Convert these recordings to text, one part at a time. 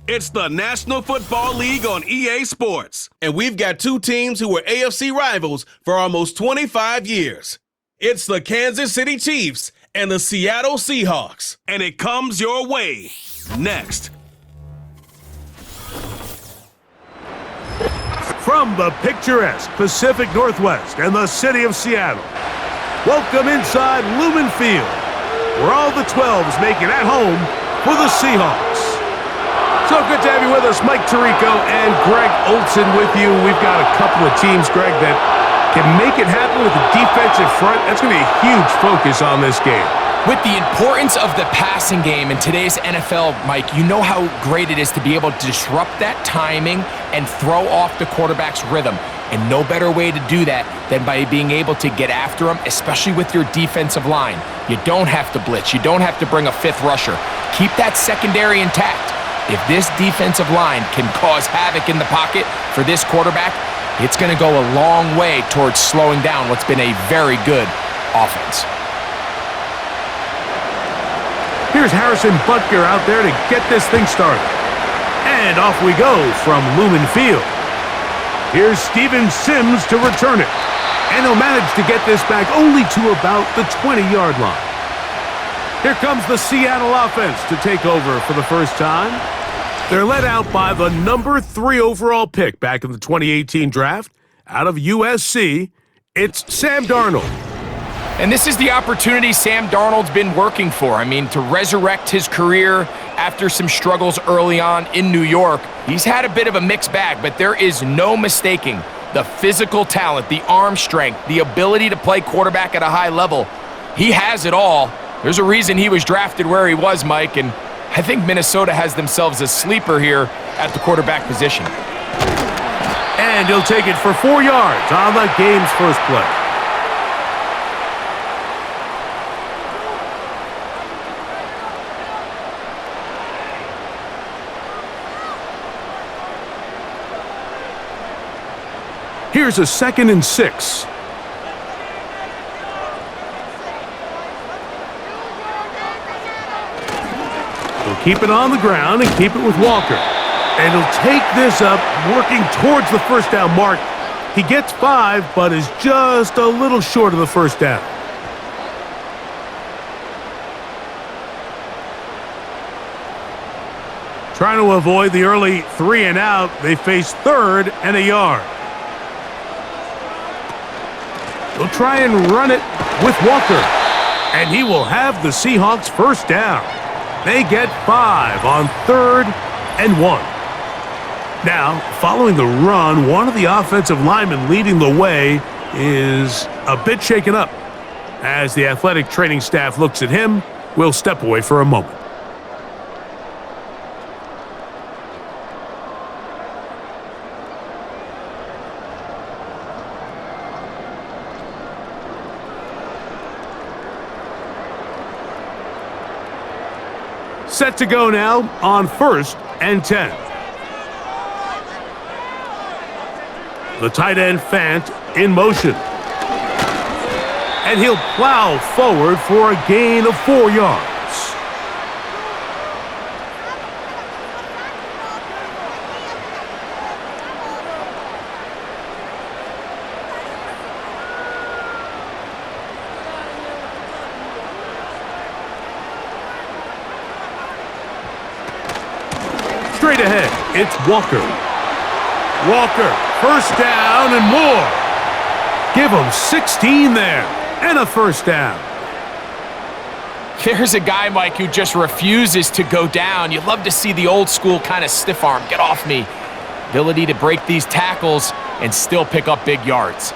It's the National Football League on EA Sports. And we've got two teams who were AFC rivals for almost 25 years. It's the Kansas City Chiefs and the Seattle Seahawks. And it comes your way next. From the picturesque Pacific Northwest and the city of Seattle, welcome inside Lumen Field, where all the 12s make it at home for the Seahawks. So good to have you with us. Mike Tirico and Greg Olson with you. We've got a couple of teams, Greg, that can make it happen with the defensive front. That's going to be a huge focus on this game. With the importance of the passing game in today's NFL, Mike, you know how great it is to be able to disrupt that timing and throw off the quarterback's rhythm. And no better way to do that than by being able to get after him, especially with your defensive line. You don't have to blitz. You don't have to bring a fifth rusher. Keep that secondary intact. If this defensive line can cause havoc in the pocket for this quarterback, it's going to go a long way towards slowing down what's been a very good offense. Here's Harrison Butker out there to get this thing started. And off we go from Lumen Field. Here's Steven Sims to return it. And he'll manage to get this back only to about the 20-yard line. Here comes the Seattle offense to take over for the first time. They're led out by the number 3 overall pick back in the 2018 draft. Out of USC, it's Sam Darnold. And this is the opportunity Sam Darnold's been working for. I mean, to resurrect his career after some struggles early on in New York. He's had a bit of a mixed bag, but there is no mistaking the physical talent, the arm strength, the ability to play quarterback at a high level. He has it all. There's a reason he was drafted where he was, Mike, and I think Minnesota has themselves a sleeper here at the quarterback position. And he'll take it for 4 yards on the game's first play. Here's a 2nd and 6. He'll keep it on the ground and keep it with Walker. And he'll take this up, working towards the first down mark. He gets 5, but is just a little short of the first down. Trying to avoid the early 3 and out, they face 3rd and a yard. They'll try and run it with Walker. And he will have the Seahawks first down. They get 5 on 3rd and 1. Now, following the run, one of the offensive linemen leading the way is a bit shaken up. As the athletic training staff looks at him, we'll step away for a moment. Set to go now on 1st and 10. The tight end Fant in motion. And he'll plow forward for a gain of 4 yards. Straight ahead, it's Walker. Walker, first down and more. Give him 16 there, and a first down. There's a guy, Mike, who just refuses to go down. You love to see the old school kind of stiff arm, get off me. Ability to break these tackles and still pick up big yards.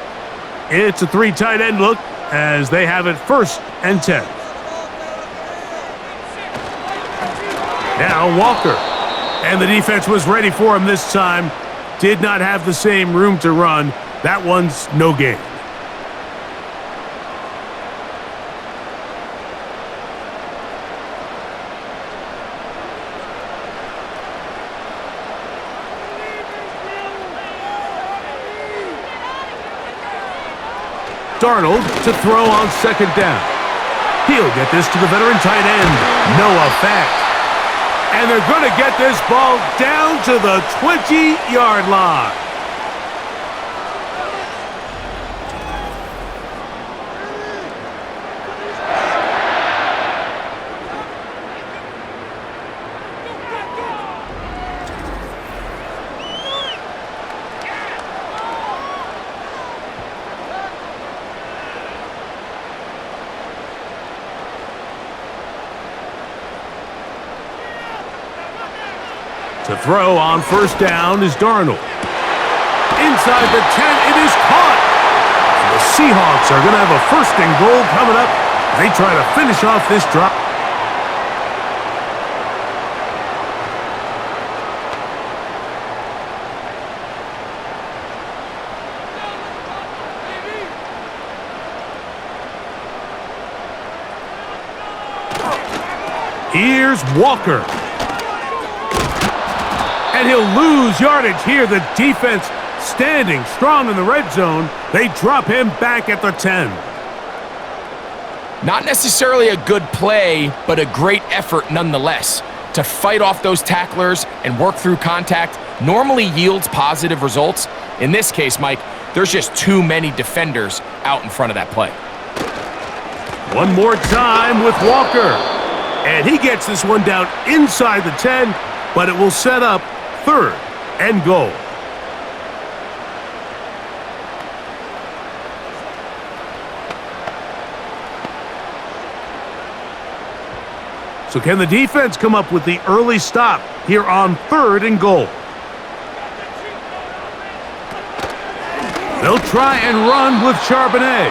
It's a 3 tight end look as they have it 1st and 10. Now Walker. And the defense was ready for him this time. Did not have the same room to run. That one's no gain. Darnold to throw on 2nd down. He'll get this to the veteran tight end, Noah Fant. And they're going to get this ball down to the 20-yard line. To throw on first down is Darnold. Inside the 10, it is caught. And the Seahawks are going to have a first and goal coming up. They try to finish off this drive. Here's Walker. And he'll lose yardage here. The defense standing strong in the red zone. They drop him back at the 10. Not necessarily a good play, but a great effort nonetheless. To fight off those tacklers and work through contact normally yields positive results. In this case, Mike, there's just too many defenders out in front of that play. One more time with Walker. And he gets this one down inside the 10, but it will set up third and goal. So can the defense come up with the early stop here on third and goal? They'll try and run with Charbonnet.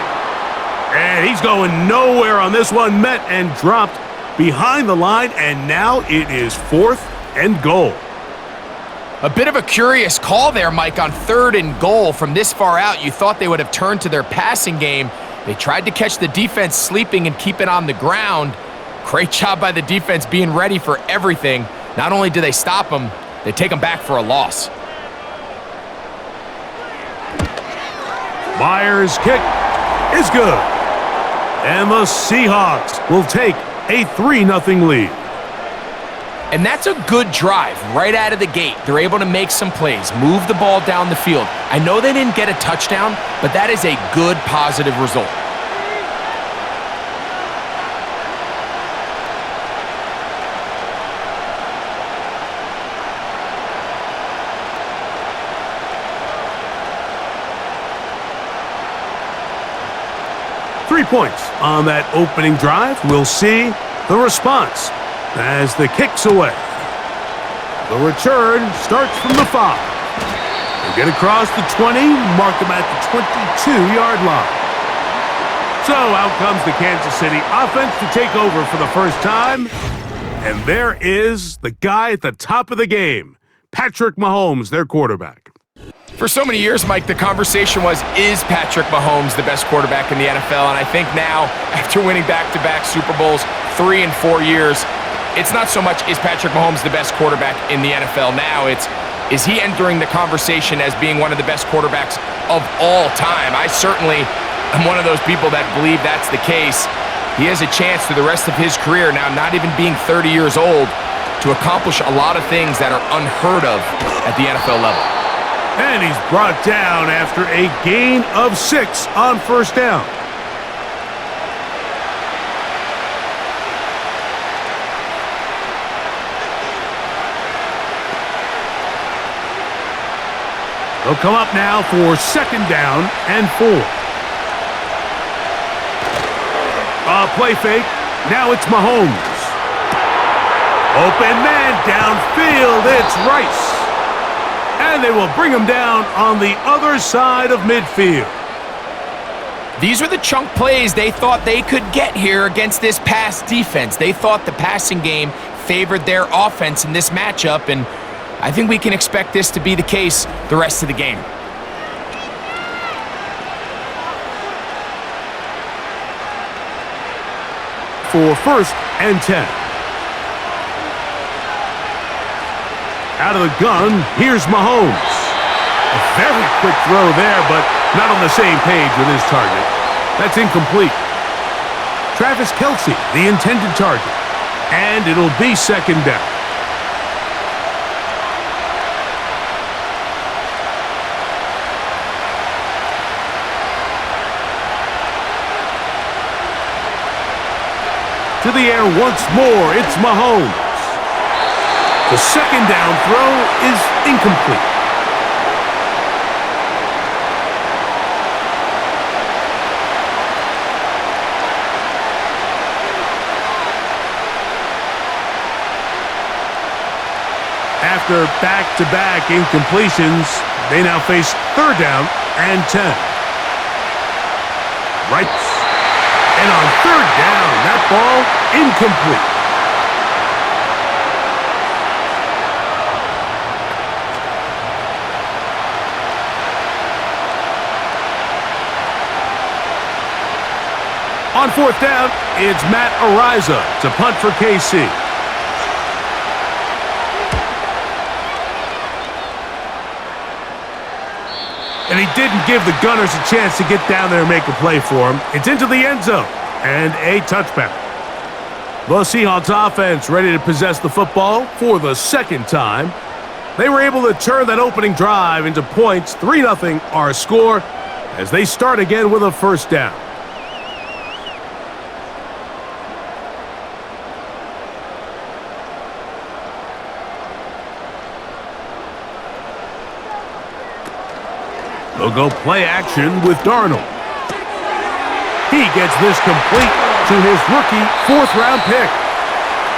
And he's going nowhere on this one. Met and dropped behind the line, and now it is fourth and goal. A bit of a curious call there, Mike, on third and goal. From this far out, you thought they would have turned to their passing game. They tried to catch the defense sleeping and keep it on the ground. Great job by the defense being ready for everything. Not only do they stop them, they take them back for a loss. Myers' kick is good. And the Seahawks will take a 3-0 lead. And that's a good drive right out of the gate. They're able to make some plays, move the ball down the field. I know they didn't get a touchdown, but that is a good, positive result. Three points on that opening drive. We'll see the response as the kick's away. The return starts from the 5. They get across the 20, mark them at the 22-yard line. So out comes the Kansas City offense to take over for the first time. And there is the guy at the top of the game, Patrick Mahomes, their quarterback. For so many years, Mike, the conversation was, is Patrick Mahomes the best quarterback in the NFL? And I think now, after winning back-to-back Super Bowls 3 and 4 years, it's not so much, is Patrick Mahomes the best quarterback in the NFL now? It's, is he entering the conversation as being one of the best quarterbacks of all time? I certainly am one of those people that believe that's the case. He has a chance through the rest of his career, now not even being 30 years old, to accomplish a lot of things that are unheard of at the NFL level. And he's brought down after a gain of 6 on first down. They'll come up now for second down and 4. Play fake. Now it's Mahomes. Open man downfield. It's Rice. And they will bring him down on the other side of midfield. These are the chunk plays they thought they could get here against this pass defense. They thought the passing game favored their offense in this matchup, and I think we can expect this to be the case the rest of the game. For first and 10. Out of the gun, here's Mahomes. A very quick throw there, but not on the same page with his target. That's incomplete. Travis Kelce, the intended target. And it'll be second down. to the air once more. It's Mahomes. The second down throw is incomplete. After back-to-back incompletions, they now face third down and 10. Right. And on third down, that ball incomplete. On fourth down, it's Matt Ariza to punt for KC. And he didn't give the Gunners a chance to get down there and make a play for him. It's into the end zone and a touchback. The Seahawks offense ready to possess the football for the second time. They were able to turn that opening drive into points. 3-0 our score as they start again with a first down. They'll go play action with Darnold. He gets this complete to his rookie fourth-round pick.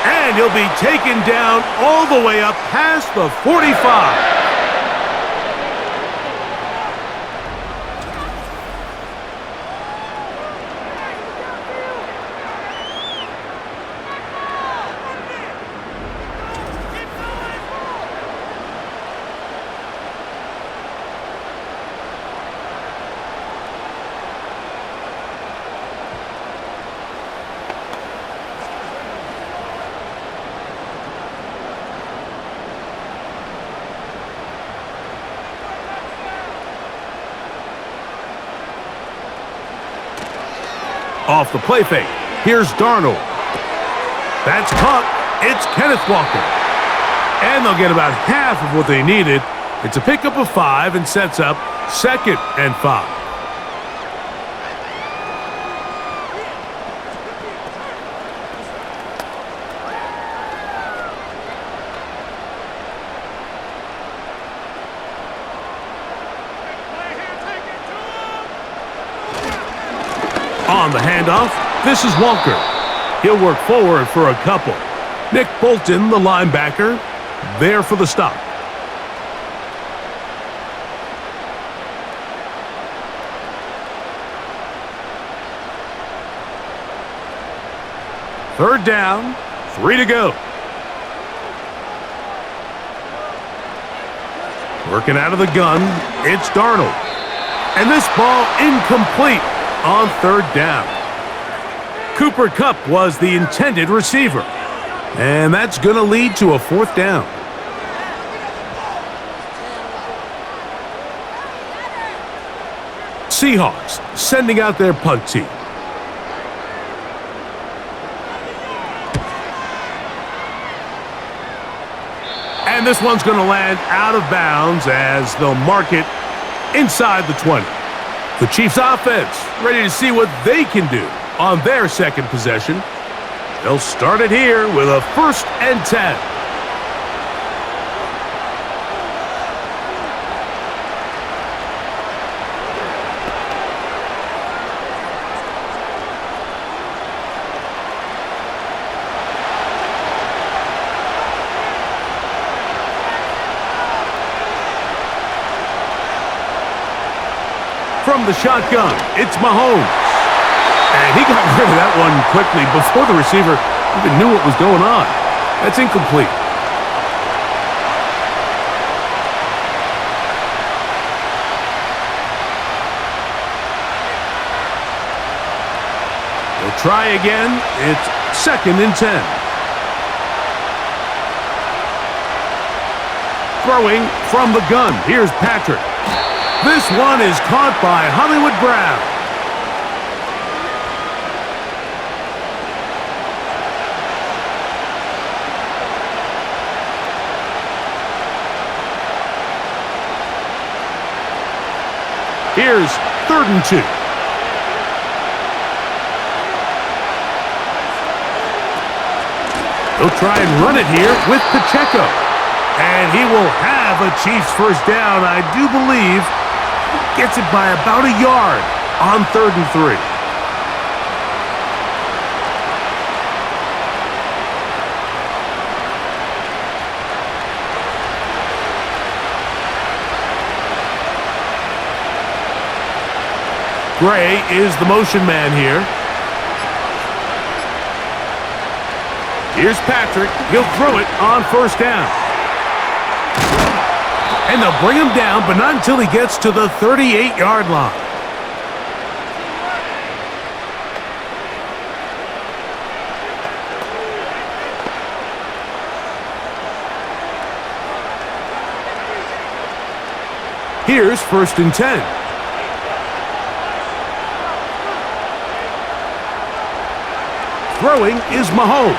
And he'll be taken down all the way up past the 45. Off the play fake, here's Darnold. That's caught. It's Kenneth Walker. And they'll get about half of what they needed. It's a pickup of 5 and sets up 2nd and 5. On the handoff, this is Walker. He'll work forward for a couple. Nick Bolton, the linebacker, there for the stop. Third down, 3 to go. Working out of the gun, it's Darnold. And this ball incomplete on third down. Cooper Kupp was the intended receiver. And that's going to lead to a fourth down. Seahawks sending out their punt team. And this one's going to land out of bounds as they'll mark it inside the 20. The Chiefs offense ready to see what they can do on their second possession. They'll start it here with a 1st and 10. From the shotgun, it's Mahomes. And he got rid of that one quickly before the receiver even knew what was going on. That's incomplete. They'll try again. It's 2nd and 10. Throwing from the gun. Here's Patrick. This one is caught by Hollywood Brown. Here's 3rd and 2. He'll try and run it here with Pacheco. And he will have a Chiefs first down, I do believe. Gets it by about a yard on 3rd and 3. Gray is the motion man here. Here's Patrick. He'll throw it on 1st down. And they'll bring him down, but not until he gets to the 38-yard line. Here's 1st and 10. Throwing is Mahomes.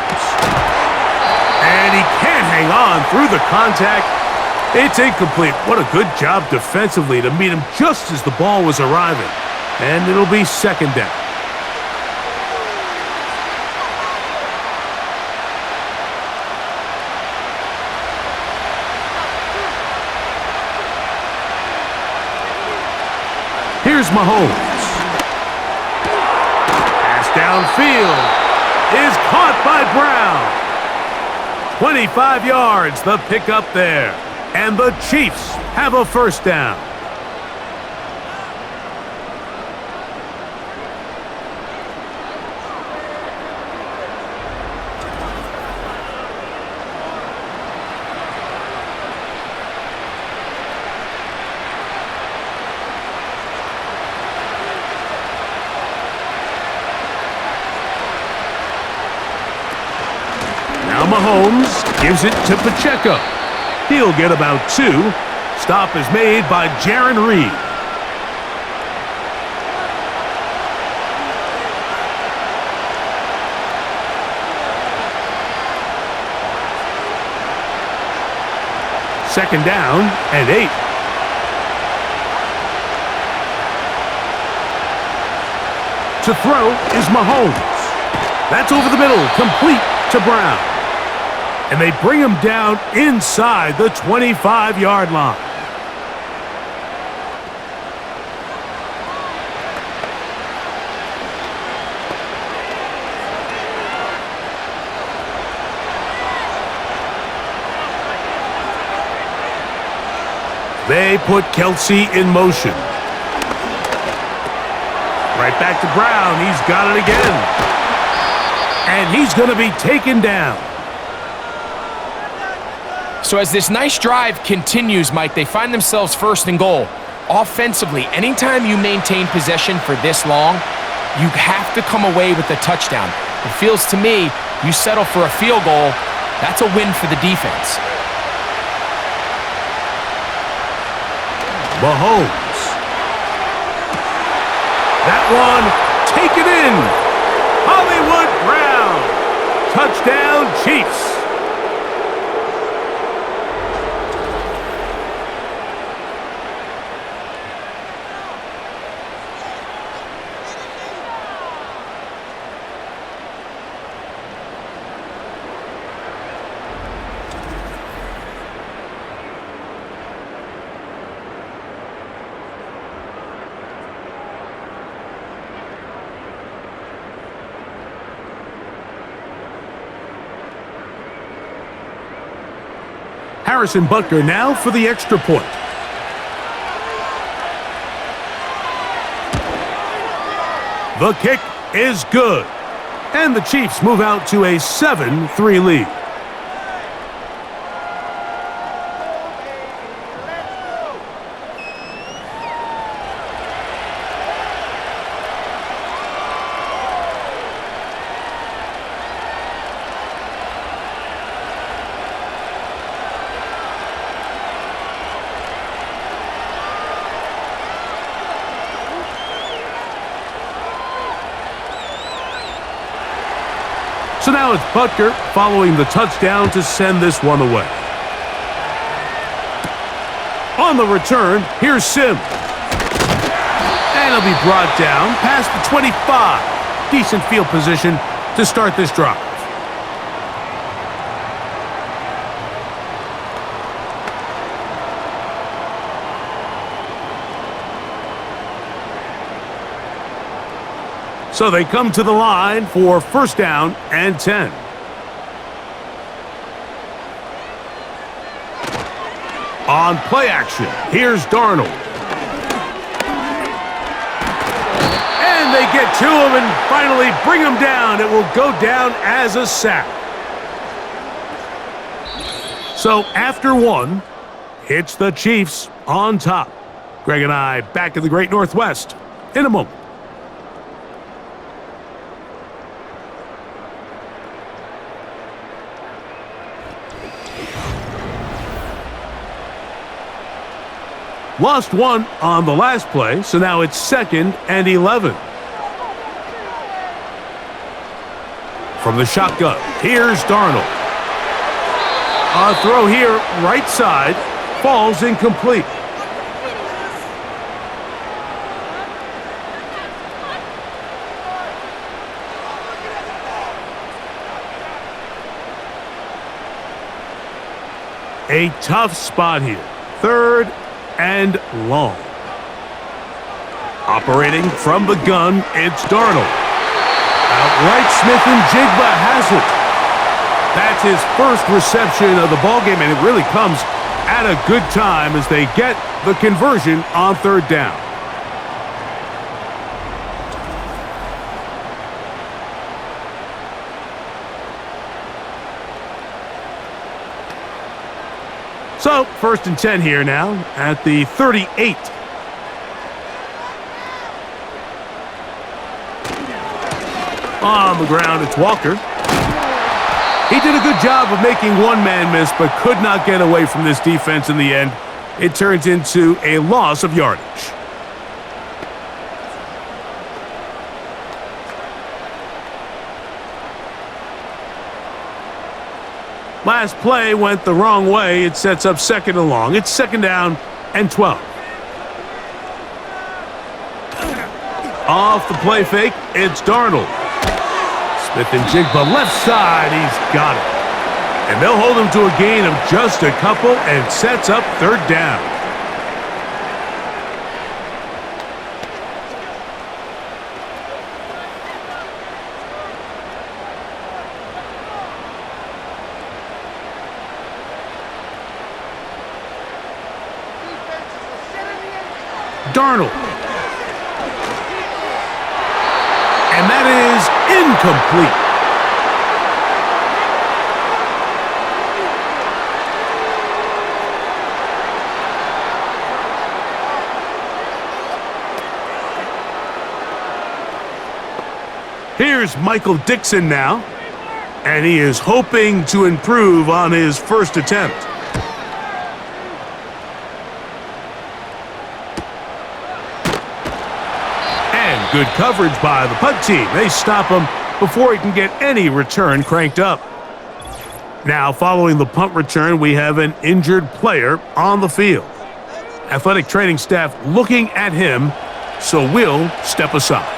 And he can't hang on through the contact. It's incomplete. What a good job defensively to meet him just as the ball was arriving. And it'll be 2nd down. Here's Mahomes. Pass downfield is caught by Brown. 25 yards, the pickup there. And the Chiefs have a 1st down. Now Mahomes gives it to Pacheco. He'll get about 2. Stop is made by Jarran Reed. Second down and 8. To throw is Mahomes. That's over the middle, complete to Brown. And they bring him down inside the 25-yard line. They put Kelce in motion. Right back to Brown. He's got it again. And he's going to be taken down. So as this nice drive continues, Mike, they find themselves 1st and goal. Offensively, anytime you maintain possession for this long, you have to come away with a touchdown. It feels to me, you settle for a field goal, that's a win for the defense. Mahomes. That one, taken in. Hollywood Brown. Touchdown, Chiefs. Harrison Butker now for the extra point. The kick is good. And the Chiefs move out to a 7-3 lead. So now it's Butker following the touchdown to send this one away. On the return, here's Sims. And he'll be brought down past the 25. Decent field position to start this drive. So they come to the line for first down and 10. On play action, here's Darnold. And they get to him and finally bring him down. It will go down as a sack. So after one, it's the Chiefs on top. Greg and I back in the Great Northwest in a moment. Lost one on the last play, so now it's 2nd and 11. From the shotgun, here's Darnold. A throw here, right side, falls incomplete. A tough spot here. 3rd and long. Operating from the gun, it's Darnold. Outright Smith-Njigba has it. That's his first reception of the ballgame, and it really comes at a good time as they get the conversion on 3rd down. So, 1st and 10 here now at the 38. On the ground, it's Walker. He did a good job of making one man miss, but could not get away from this defense in the end. It turns into a loss of yardage. Last play went the wrong way. It sets up 2nd and long. It's 2nd down and 12. Off the play fake, it's Darnold. Smith-Njigba left side, he's got it. And they'll hold him to a gain of just a couple and sets up 3rd down. Darnold. And that is incomplete. Here's Michael Dixon now, and he is hoping to improve on his first attempt. Good coverage by the punt team. They stop him before he can get any return cranked up. Now, following the punt return, we have an injured player on the field. Athletic training staff looking at him, so we'll step aside.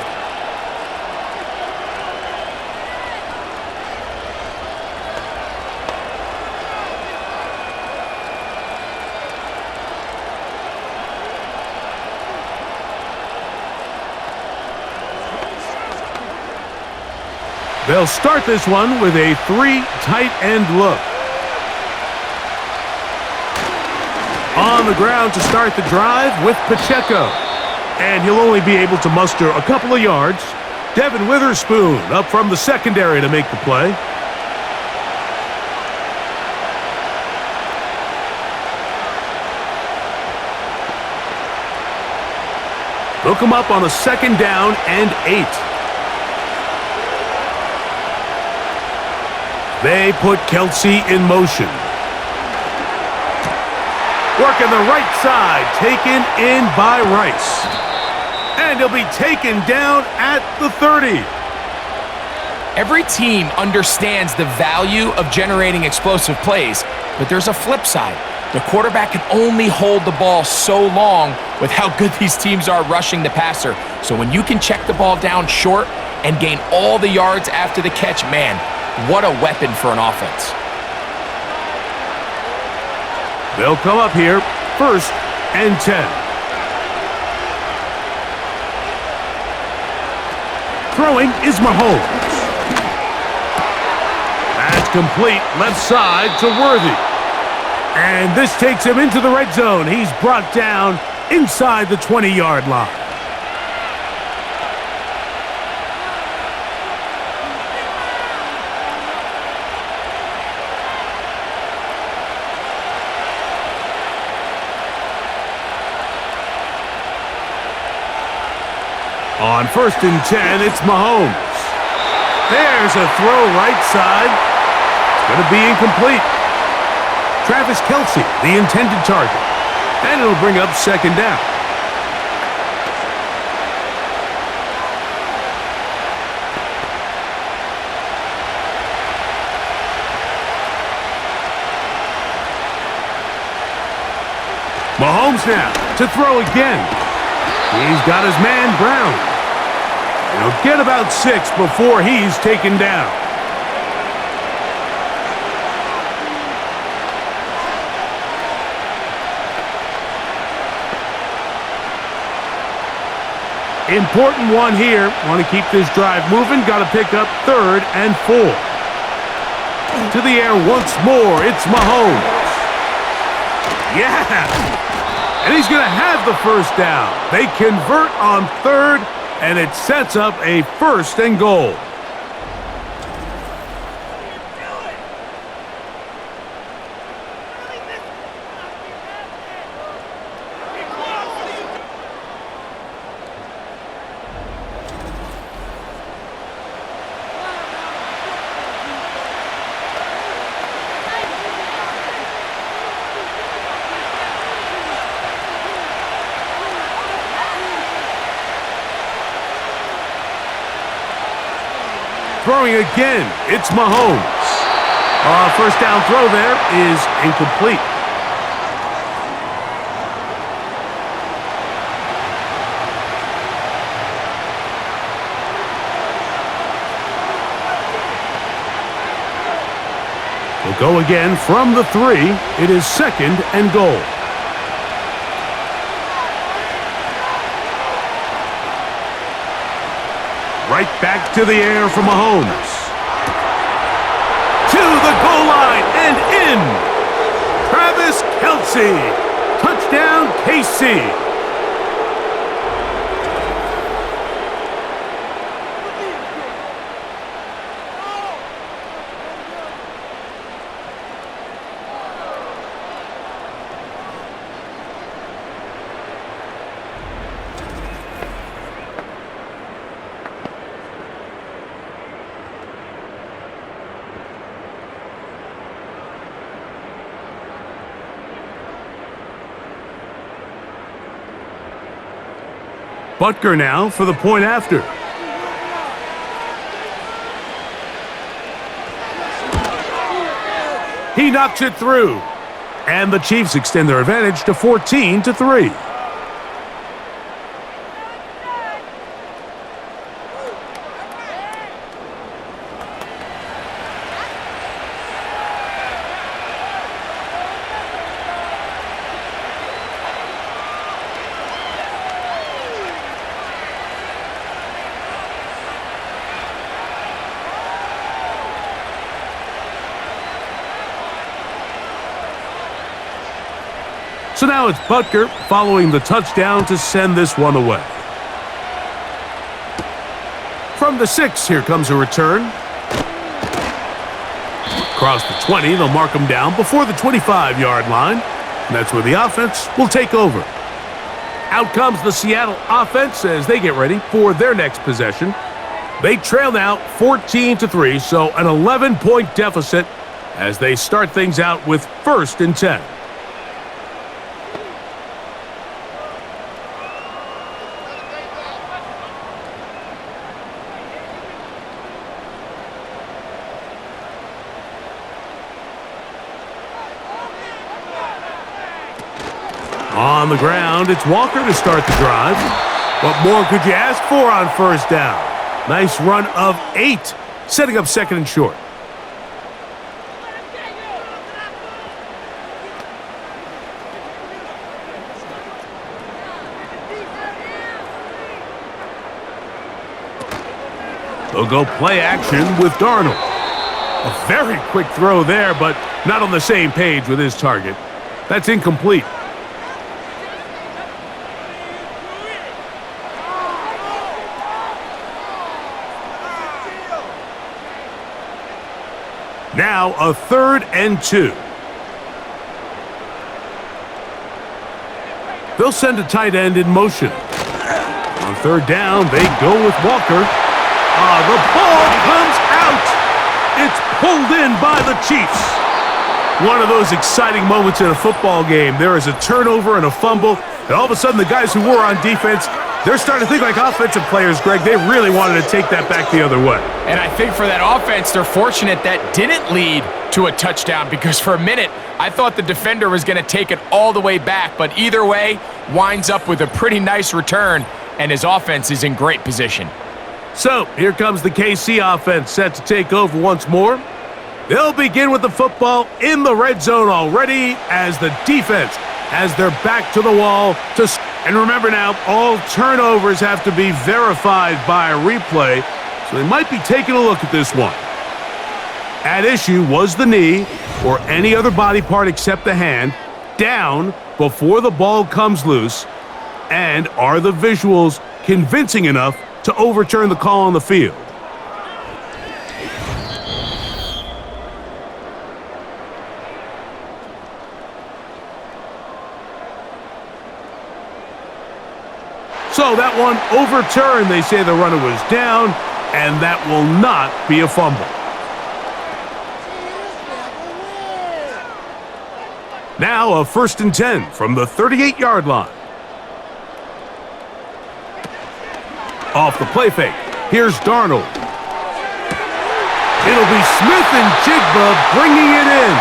They'll start this one with a 3 tight end look. On the ground to start the drive with Pacheco. And he'll only be able to muster a couple of yards. Devin Witherspoon up from the secondary to make the play. They'll come up on a 2nd down and 8. They put Kelce in motion. Working the right side, taken in by Rice. And he'll be taken down at the 30. Every team understands the value of generating explosive plays, but there's a flip side. The quarterback can only hold the ball so long with how good these teams are rushing the passer. So when you can check the ball down short and gain all the yards after the catch, man, what a weapon for an offense. They'll come up here, 1st and 10. Throwing is Mahomes. That's complete left side to Worthy. And this takes him into the red zone. He's brought down inside the 20-yard line. On 1st and 10, it's Mahomes. There's a throw right side. It's going to be incomplete. Kelce, the intended target. And it'll bring up 2nd down. Mahomes now to throw again. He's got his man Brown. He'll get about 6 before he's taken down. Important one here. Want to keep this drive moving. Got to pick up 3rd and 4. To the air once more. It's Mahomes. Yeah! And he's going to have the 1st down. They convert on 3rd, and it sets up a 1st and goal. Throwing again, it's Mahomes. 1st down throw there is incomplete. We'll go again from the 3. It is 2nd and goal. Right back to the air for Mahomes. To the goal line and in. Kelce. Touchdown, KC. Butker now for the point after. He knocks it through. And the Chiefs extend their advantage to 14-3. So now it's Butker following the touchdown to send this one away. From the 6, here comes a return. Across the 20, they'll mark him down before the 25-yard line. And that's where the offense will take over. Out comes the Seattle offense as they get ready for their next possession. They trail now 14-3, so an 11-point deficit as they start things out with 1st and 10. On the ground, it's Walker to start the drive. What more could you ask for on 1st down? Nice run of 8, setting up 2nd and short. They'll go play action with Darnold. A very quick throw there, but not on the same page with his target. That's incomplete. Now a 3rd and 2. They'll send a tight end in motion. On 3rd down, they go with Walker. The ball comes out. It's pulled in by the Chiefs. One of those exciting moments in a football game. There is a turnover and a fumble, and all of a sudden the guys who were on defense, they're starting to think like offensive players, Greg. They really wanted to take that back the other way. And I think for that offense, they're fortunate that didn't lead to a touchdown, because for a minute, I thought the defender was going to take it all the way back. But either way, winds up with a pretty nice return, and his offense is in great position. So, here comes the KC offense set to take over once more. They'll begin with the football in the red zone already as the defense has their back to the wall. And remember now, all turnovers have to be verified by a replay, so they might be taking a look at this one. At issue was the knee, or any other body part except the hand, down before the ball comes loose, and are the visuals convincing enough to overturn the call on the field? So that one overturned. They say the runner was down, and that will not be a fumble. Now a 1st and 10 from the 38-yard line. Off the play fake, here's Darnold. It'll be Smith and Jigba bringing it in.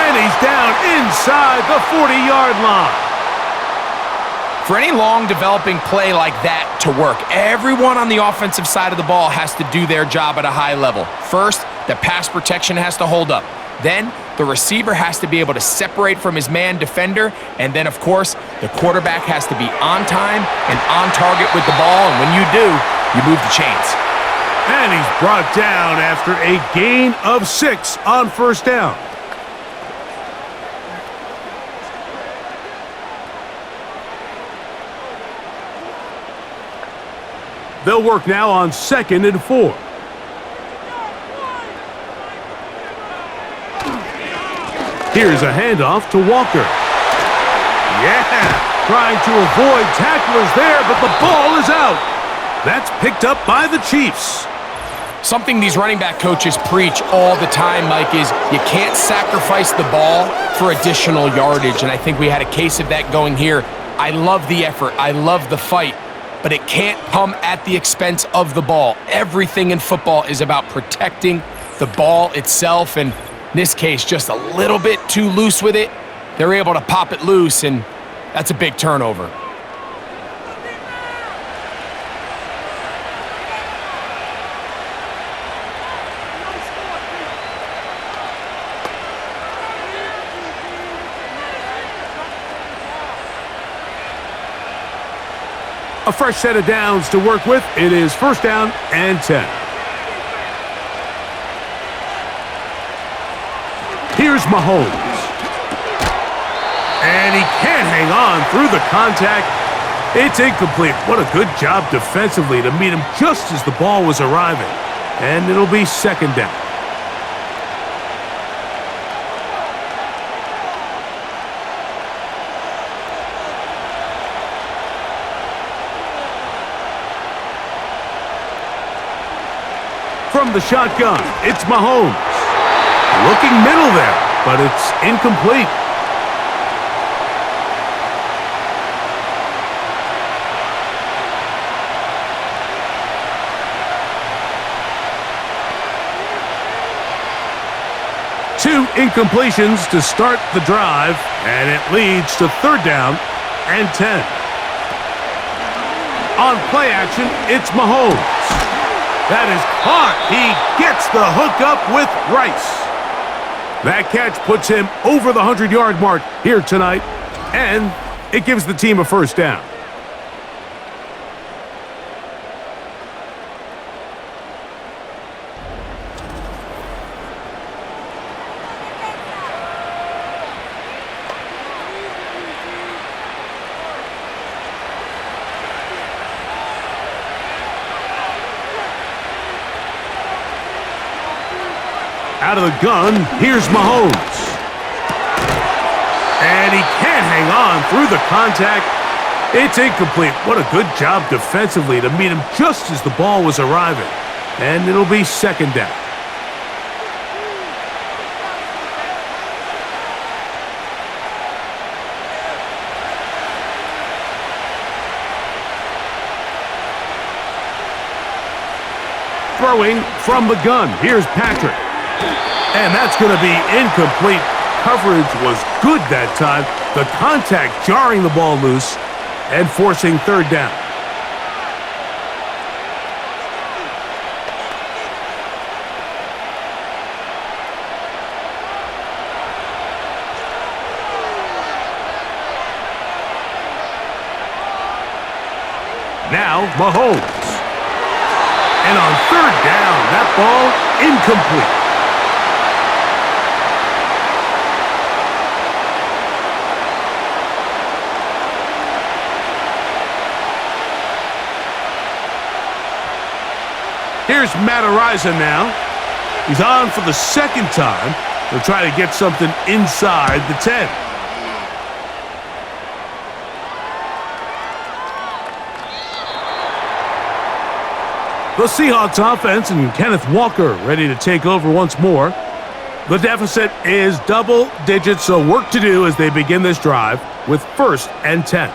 And he's down inside the 40-yard line. For any long developing play like that to work, everyone on the offensive side of the ball has to do their job at a high level. First, the pass protection has to hold up. Then, the receiver has to be able to separate from his man defender. And then, of course, the quarterback has to be on time and on target with the ball. And when you do, you move the chains. And he's brought down after a gain of 6 on 1st down. They'll work now on 2nd and 4. Here's a handoff to Walker. Yeah, trying to avoid tacklers there, but the ball is out. That's picked up by the Chiefs. Something these running back coaches preach all the time, Mike, is you can't sacrifice the ball for additional yardage, and I think we had a case of that going here. I love the effort. I love the fight. But it can't come at the expense of the ball. Everything in football is about protecting the ball itself, and in this case, just a little bit too loose with it. They're able to pop it loose, and that's a big turnover. A fresh set of downs to work with. It is 1st down and 10. Here's Mahomes. And he can't hang on through the contact. It's incomplete. What a good job defensively to meet him just as the ball was arriving. And it'll be 2nd down. From the shotgun, it's Mahomes. Looking middle there, but it's incomplete. Two incompletions to start the drive, and it leads to 3rd down and 10. On play action, it's Mahomes. That is caught. He gets the hookup with Rice. That catch puts him over the 100-yard mark here tonight, and it gives the team a 1st down. Out of the gun, here's Mahomes. And he can't hang on through the contact. It's incomplete. What a good job defensively to meet him just as the ball was arriving. And it'll be second down. Throwing from the gun. Here's Patrick. And that's going to be incomplete. Coverage was good that time. The contact jarring the ball loose and forcing third down. Now Mahomes. And on third down, that ball incomplete. Here's Matt now. He's on for the second time. He'll try to get something inside the 10. The Seahawks offense and Kenneth Walker ready to take over once more. The deficit is double digits, so work to do as they begin this drive with 1st and 10.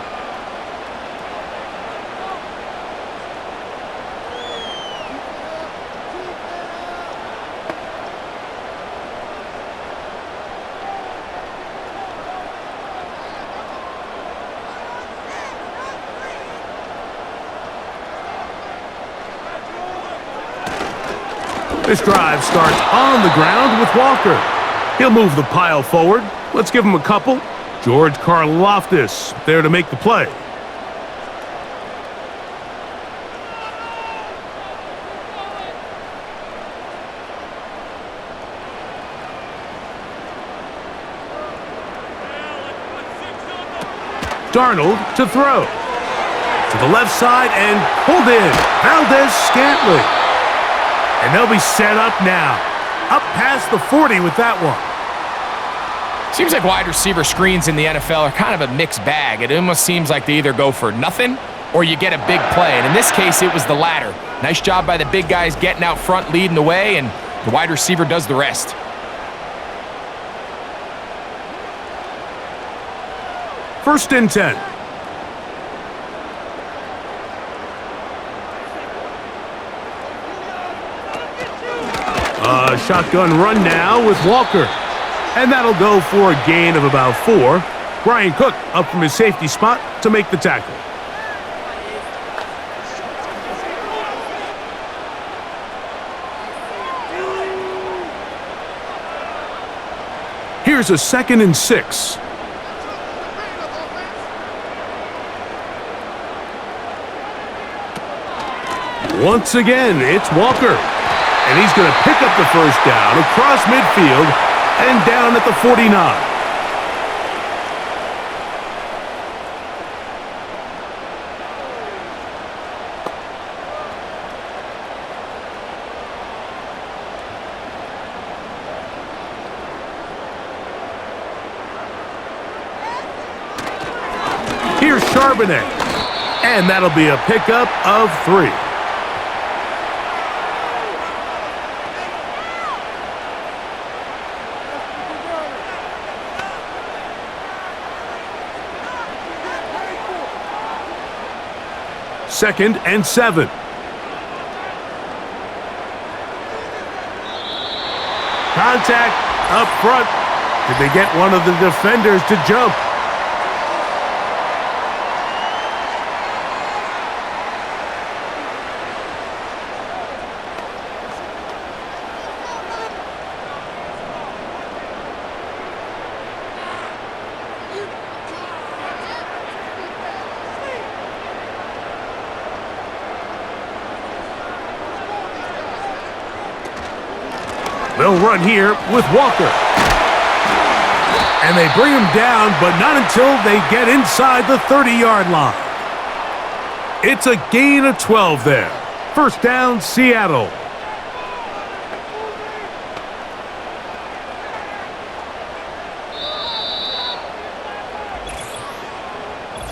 This drive starts on the ground with Walker. He'll move the pile forward. Let's give him a couple. George Karlaftis there to make the play. Darnold to throw. To the left side and pulled in. Valdez-Scantling. And they'll be set up now. Up past the 40 with that one. Seems like wide receiver screens in the NFL are kind of a mixed bag. It almost seems like they either go for nothing or you get a big play. And in this case, it was the latter. Nice job by the big guys getting out front, leading the way, and the wide receiver does the rest. First and 10. A shotgun run now with Walker. And that'll go for a gain of about 4. Brian Cook up from his safety spot to make the tackle. Here's a 2nd and 6. Once again, it's Walker. And he's going to pick up the first down across midfield and down at the 49. Here's Charbonnet. And that'll be a pickup of 3. Second and 7. Contact up front. Did they get one of the defenders to jump? They'll run here with Walker. And they bring him down, but not until they get inside the 30-yard line. It's a gain of 12 there. First down, Seattle.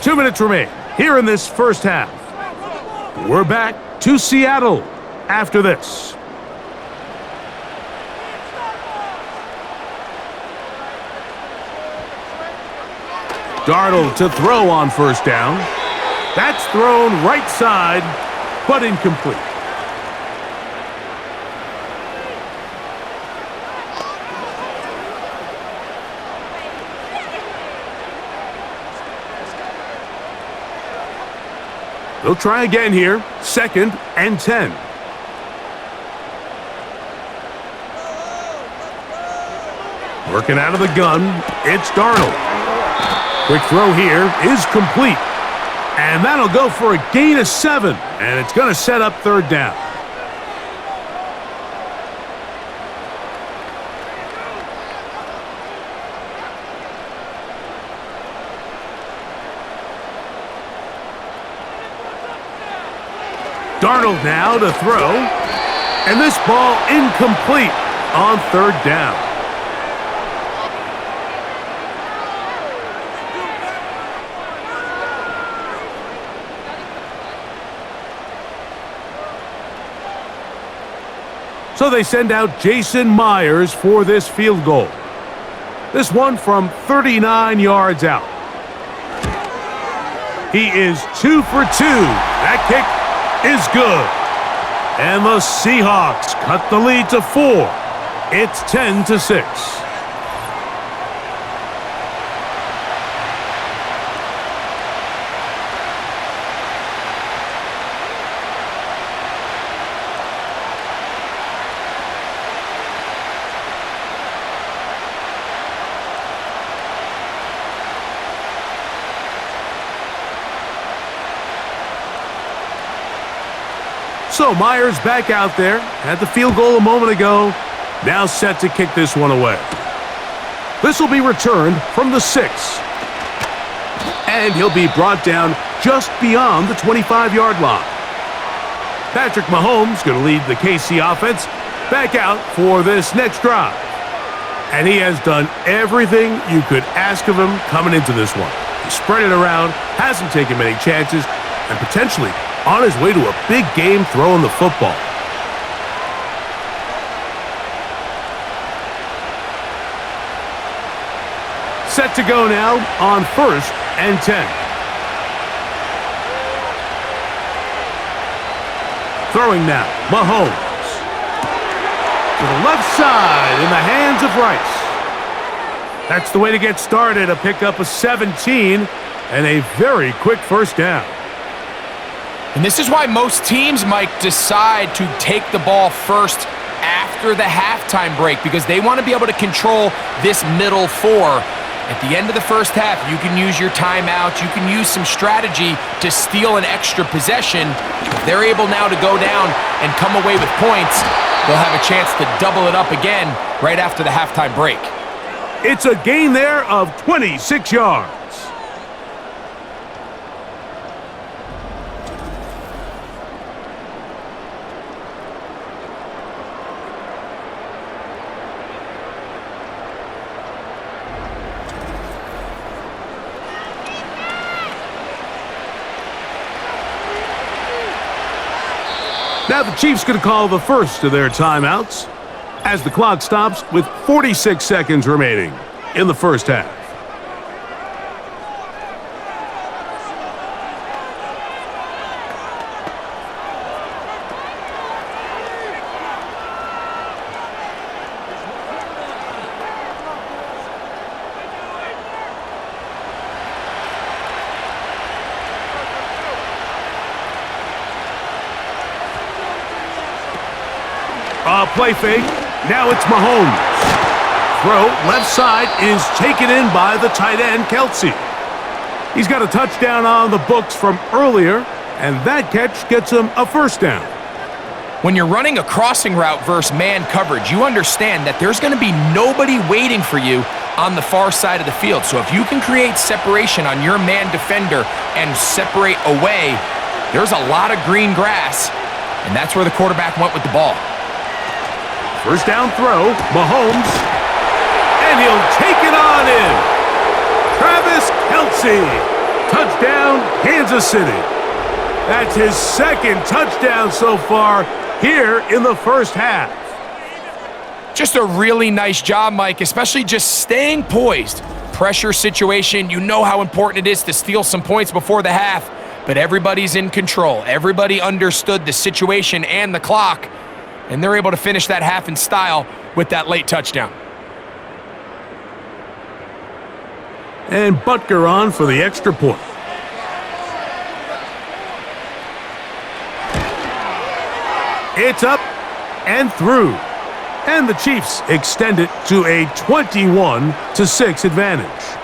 2 minutes remain here in this first half. We're back to Seattle after this. Darnold to throw on first down. That's thrown right side, but incomplete. They'll try again here. 2nd and 10. Working out of the gun, it's Darnold. Quick throw here is complete. And that'll go for a gain of 7. And it's going to set up 3rd down. Darnold now to throw. And this ball incomplete on 3rd down. So they send out Jason Myers for this field goal. This one from 39 yards out. He is 2 for 2. That kick is good. And the Seahawks cut the lead to 4. It's 10-6. So Myers back out there. Had the field goal a moment ago. Now set to kick this one away. This will be returned from the 6. And he'll be brought down just beyond the 25-yard line. Patrick Mahomes going to lead the KC offense back out for this next drive. And he has done everything you could ask of him coming into this one. He spread it around, hasn't taken many chances, and potentially on his way to a big game throwing the football. Set to go now on 1st and 10. Throwing now, Mahomes. To the left side in the hands of Rice. That's the way to get started, a pickup of 17 and a very quick first down. And this is why most teams, Mike, decide to take the ball first after the halftime break, because they want to be able to control this middle 4. At the end of the first half, you can use your timeout, you can use some strategy to steal an extra possession. If they're able now to go down and come away with points, they'll have a chance to double it up again right after the halftime break. It's a gain there of 26 yards. Now the Chiefs going to call the first of their timeouts as the clock stops with 46 seconds remaining in the first half. Play fake. Now it's Mahomes. Throw left side is taken in by the tight end, Kelce. He's got a touchdown on the books from earlier, and that catch gets him a first down. When you're running a crossing route versus man coverage, you understand that there's going to be nobody waiting for you on the far side of the field. So if you can create separation on your man defender and separate away, there's a lot of green grass, and that's where the quarterback went with the ball. First down throw, Mahomes, and he'll take it on in. Travis Kelce, Touchdown, Kansas City. That's his second touchdown so far here in the first half. Just a really nice job, Mike, especially just staying poised. Pressure situation, you know how important it is to steal some points before the half, but everybody's in control. Everybody understood the situation and the clock, and they're able to finish that half in style with that late touchdown. And Butker on for the extra point. It's up and through. And the Chiefs extend it to a 21-6 advantage.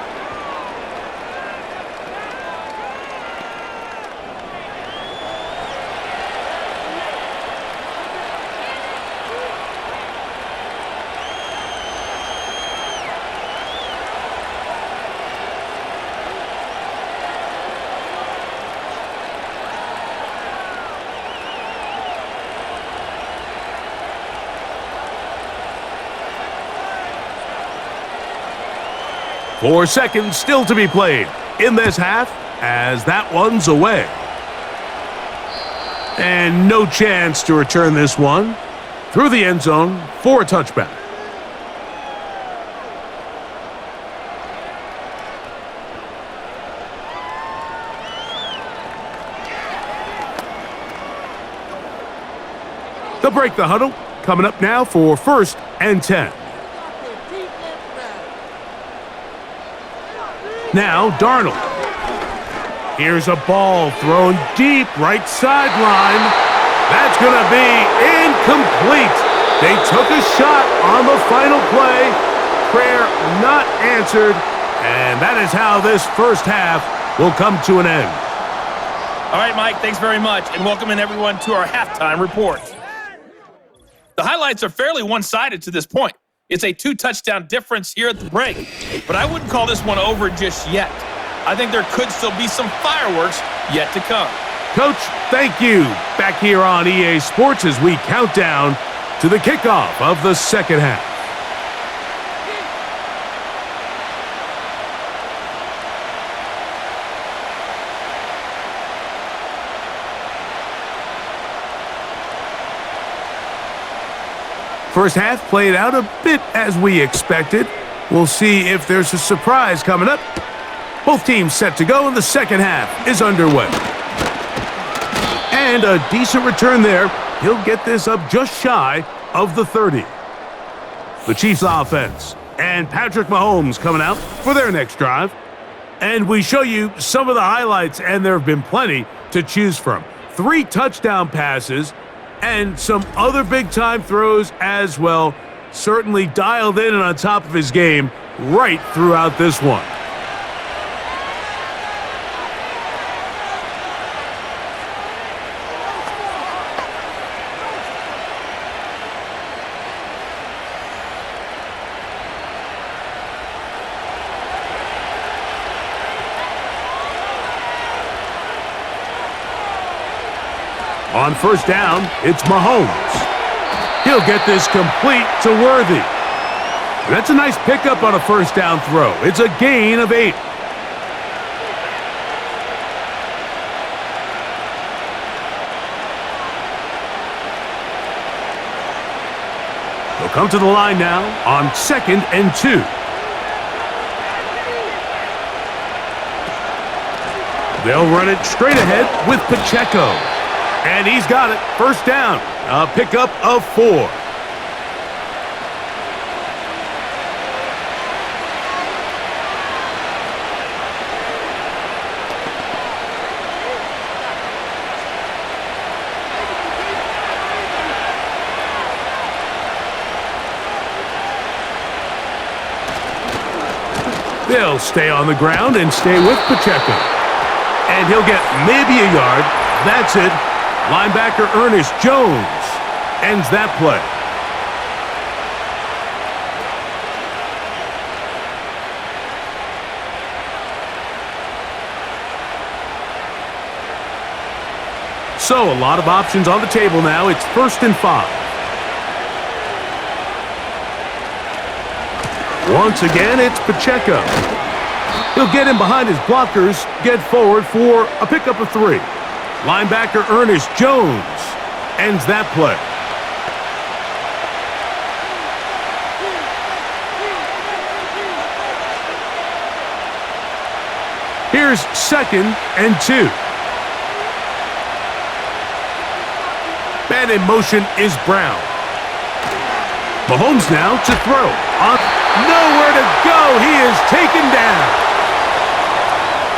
Four seconds still to be played in this half as that one's away. And no chance to return this one through the end zone for a touchback. They'll break the huddle. Coming up now for 1st and 10. Now Darnold. Here's a ball thrown deep right sideline. That's going to be incomplete. They took a shot on the final play. Prayer not answered. And that is how this first half will come to an end. All right, Mike, thanks very much. And welcoming everyone to our halftime report. The highlights are fairly one-sided to this point. It's a 2-touchdown difference here at the break, but I wouldn't call this one over just yet. I think there could still be some fireworks yet to come. Coach, thank you. Back here on EA Sports as we count down to the kickoff of the second half. First half played out a bit as we expected. We'll see if there's a surprise coming up. Both teams set to go, and the second half is underway. And a decent return there. He'll get this up just shy of the 30. The Chiefs offense and Patrick Mahomes coming out for their next drive. And we show you some of the highlights, and there have been plenty to choose from. 3 touchdown passes, and some other big-time throws as well. Certainly dialed in and on top of his game right throughout this one. On first down, it's Mahomes. He'll get this complete to Worthy. That's a nice pickup on a first down throw. It's a gain of 8. They'll come to the line now on 2nd and 2. They'll run it straight ahead with Pacheco. And he's got it. First down. A pickup of 4. They'll stay on the ground and stay with Pacheco. And he'll get maybe a yard. That's it. Linebacker Ernest Jones ends that play. So a lot of options on the table now. It's 1st and 5. Once again, it's Pacheco. He'll get in behind his blockers, get forward for a pickup of 3. Linebacker Ernest Jones ends that play. Here's 2nd and 2. Man in motion is Brown. Mahomes now to throw. Nowhere to go. He is taken down.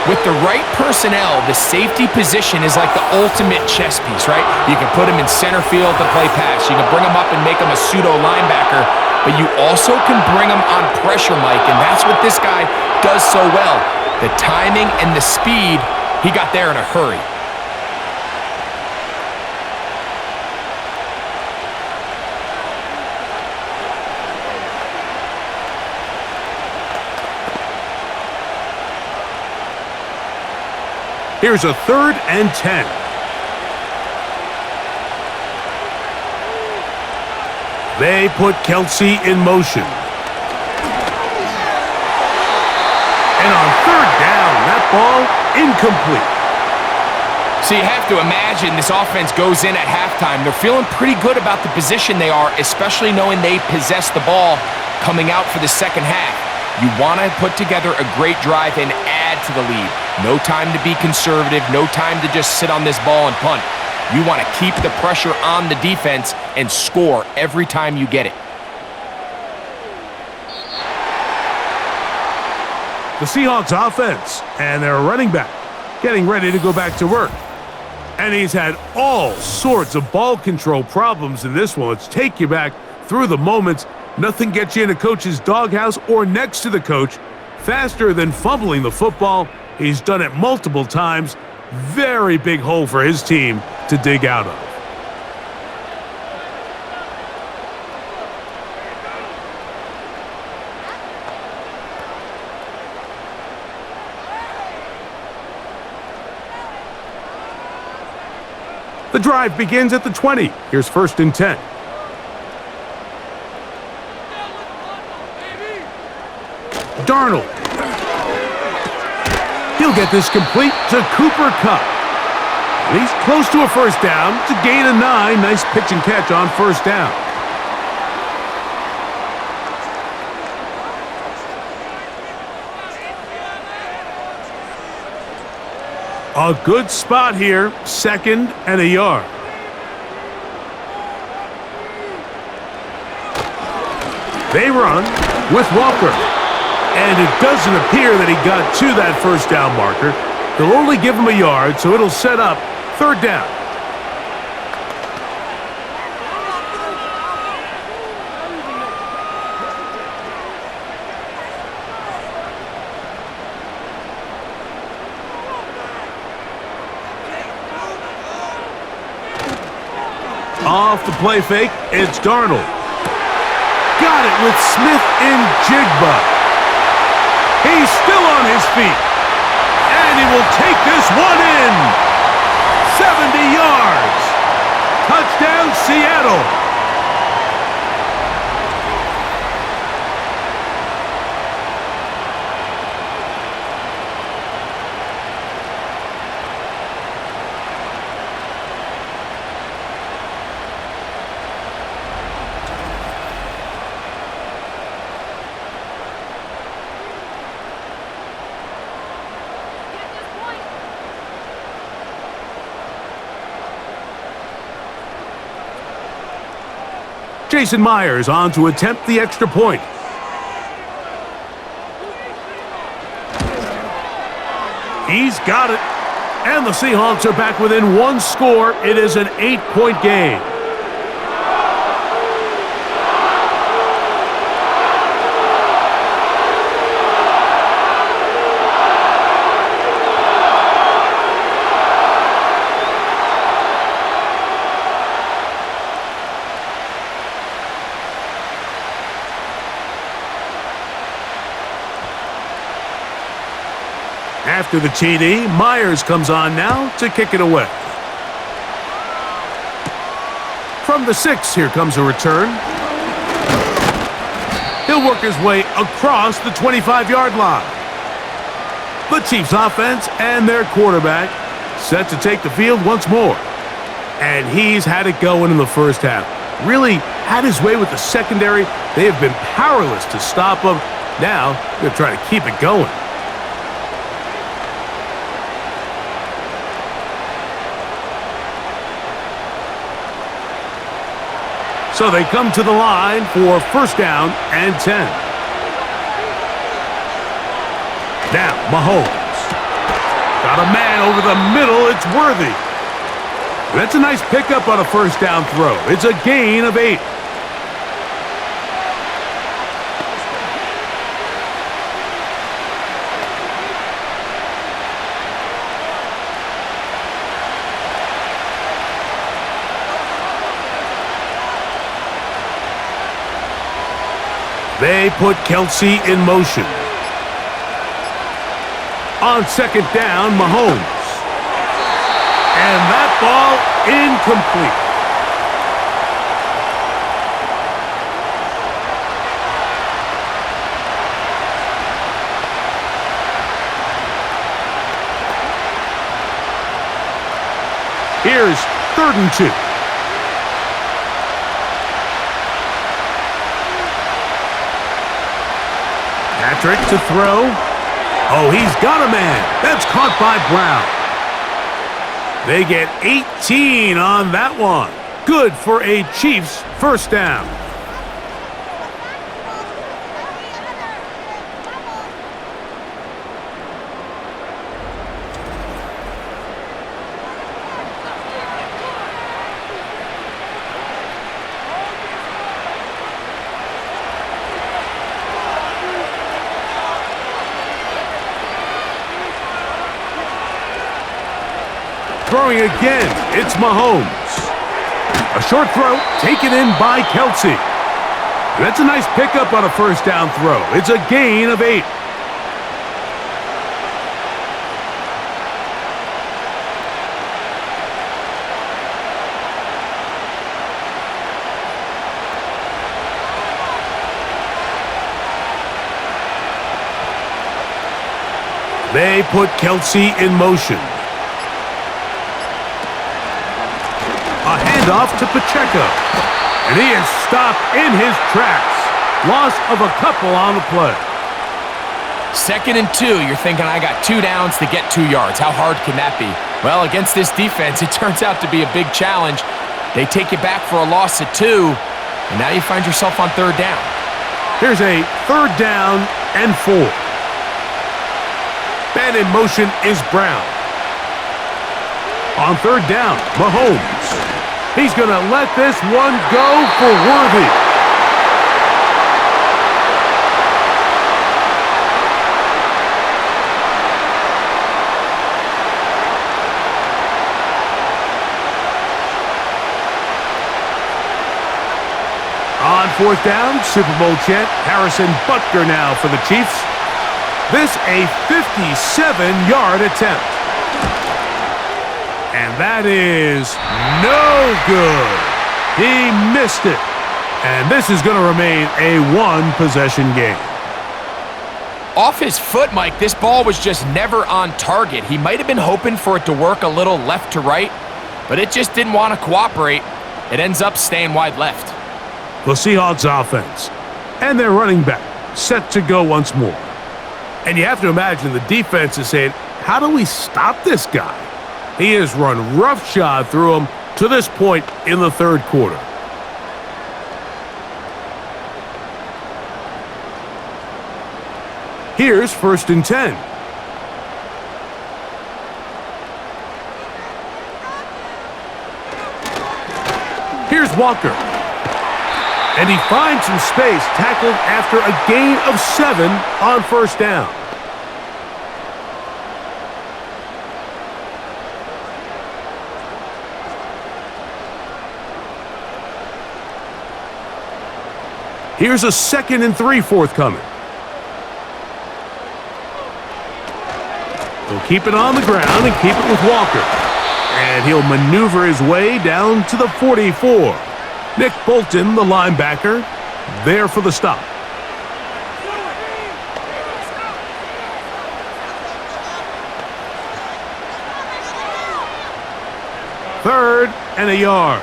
With the right personnel, the safety position is like the ultimate chess piece, right? You can put him in center field to play pass. You can bring him up and make him a pseudo linebacker, but you also can bring him on pressure, Mike, and that's what this guy does so well. The timing and the speed, he got there in a hurry. Here's a 3rd and 10. They put Kelce in motion. And on 3rd down, that ball incomplete. So you have to imagine this offense goes in at halftime. They're feeling pretty good about the position they are, especially knowing they possess the ball coming out for the second half. You want to put together a great drive and add to the lead. No time to be conservative, no time to just sit on this ball and punt. You want to keep the pressure on the defense and score every time you get it. The Seahawks offense and their running back getting ready to go back to work. And he's had all sorts of ball control problems in this one. Let's take you back through the moments. Nothing gets you in a coach's doghouse or next to the coach faster than fumbling the football. He's done it multiple times. Very big hole for his team to dig out of. The drive begins at the 20. Here's 1st and 10. Darnold. He'll get this complete to Cooper Kupp. He's close to a 1st down. It's a gain of 9. Nice pitch and catch on 1st down. A good spot here. 2nd and a yard. They run with Walker. And it doesn't appear that he got to that 1st down marker. They'll only give him a yard, so it'll set up 3rd down. Off the play fake, it's Darnold. Got it with Smith and Jigba. He's still on his feet. And he will take this one in. 70 yards. Touchdown, Seattle. Jason Myers on to attempt the extra point. He's got it. And the Seahawks are back within 1 score. It is an 8-point game. After the TD, Myers comes on now to kick it away. From the 6, here comes a return. He'll work his way across the 25-yard line. The Chiefs offense and their quarterback set to take the field once more. And he's had it going in the first half. Really had his way with the secondary. They have been powerless to stop him. Now they're trying to keep it going. So they come to the line for first down and 10. Now Mahomes. Got a man over the middle. It's Worthy. That's a nice pickup on a first down throw. It's a gain of 8. They put Kelce in motion. On second down, Mahomes. And that ball incomplete. Here's 3rd and 2. Patrick to throw. Oh, he's got a man. That's caught by Brown. They get 18 on that one. Good for a Chiefs first down. Throwing again, it's Mahomes. A short throw taken in by Kelce. That's a nice pickup on a first down throw. It's a gain of 8. They put Kelce in motion. A handoff to Pacheco. And he is stopped in his tracks. Loss of a couple on the play. 2nd and 2. You're thinking, I got 2 downs to get 2 yards. How hard can that be? Well, against this defense, it turns out to be a big challenge. They take you back for a loss of 2, and now you find yourself on 3rd down. Here's a 3rd down and 4. Man in motion is Brown. On 3rd down, Mahomes. He's going to let this one go for Worthy. On 4th down, Super Bowl champ Harrison Butker now for the Chiefs. This a 57-yard attempt. And that is no good. He missed it. And this is going to remain a 1-possession game. Off his foot, Mike, this ball was just never on target. He might have been hoping for it to work a little left to right, but it just didn't want to cooperate. It ends up staying wide left. The Seahawks offense and their running back set to go once more. And you have to imagine the defense is saying, how do we stop this guy? He has run roughshod through him to this point in the 3rd quarter. Here's 1st and 10. Here's Walker. And he finds some space, tackled after a gain of 7 on 1st down. Here's a 2nd and 3 forthcoming. He'll keep it on the ground and keep it with Walker. And he'll maneuver his way down to the 44. Nick Bolton, the linebacker, there for the stop. 3rd and a yard.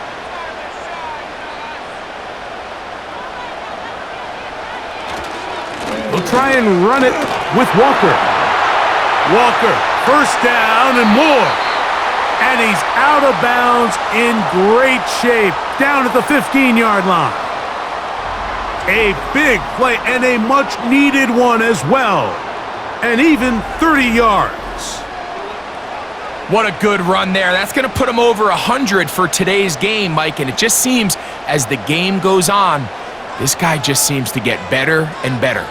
He'll try and run it with Walker. Walker, first down and more. And he's out of bounds in great shape, down at the 15-yard line. A big play and a much-needed one as well. And even 30 yards. What a good run there. That's going to put him over 100 for today's game, Mike. And it just seems as the game goes on, this guy just seems to get better and better.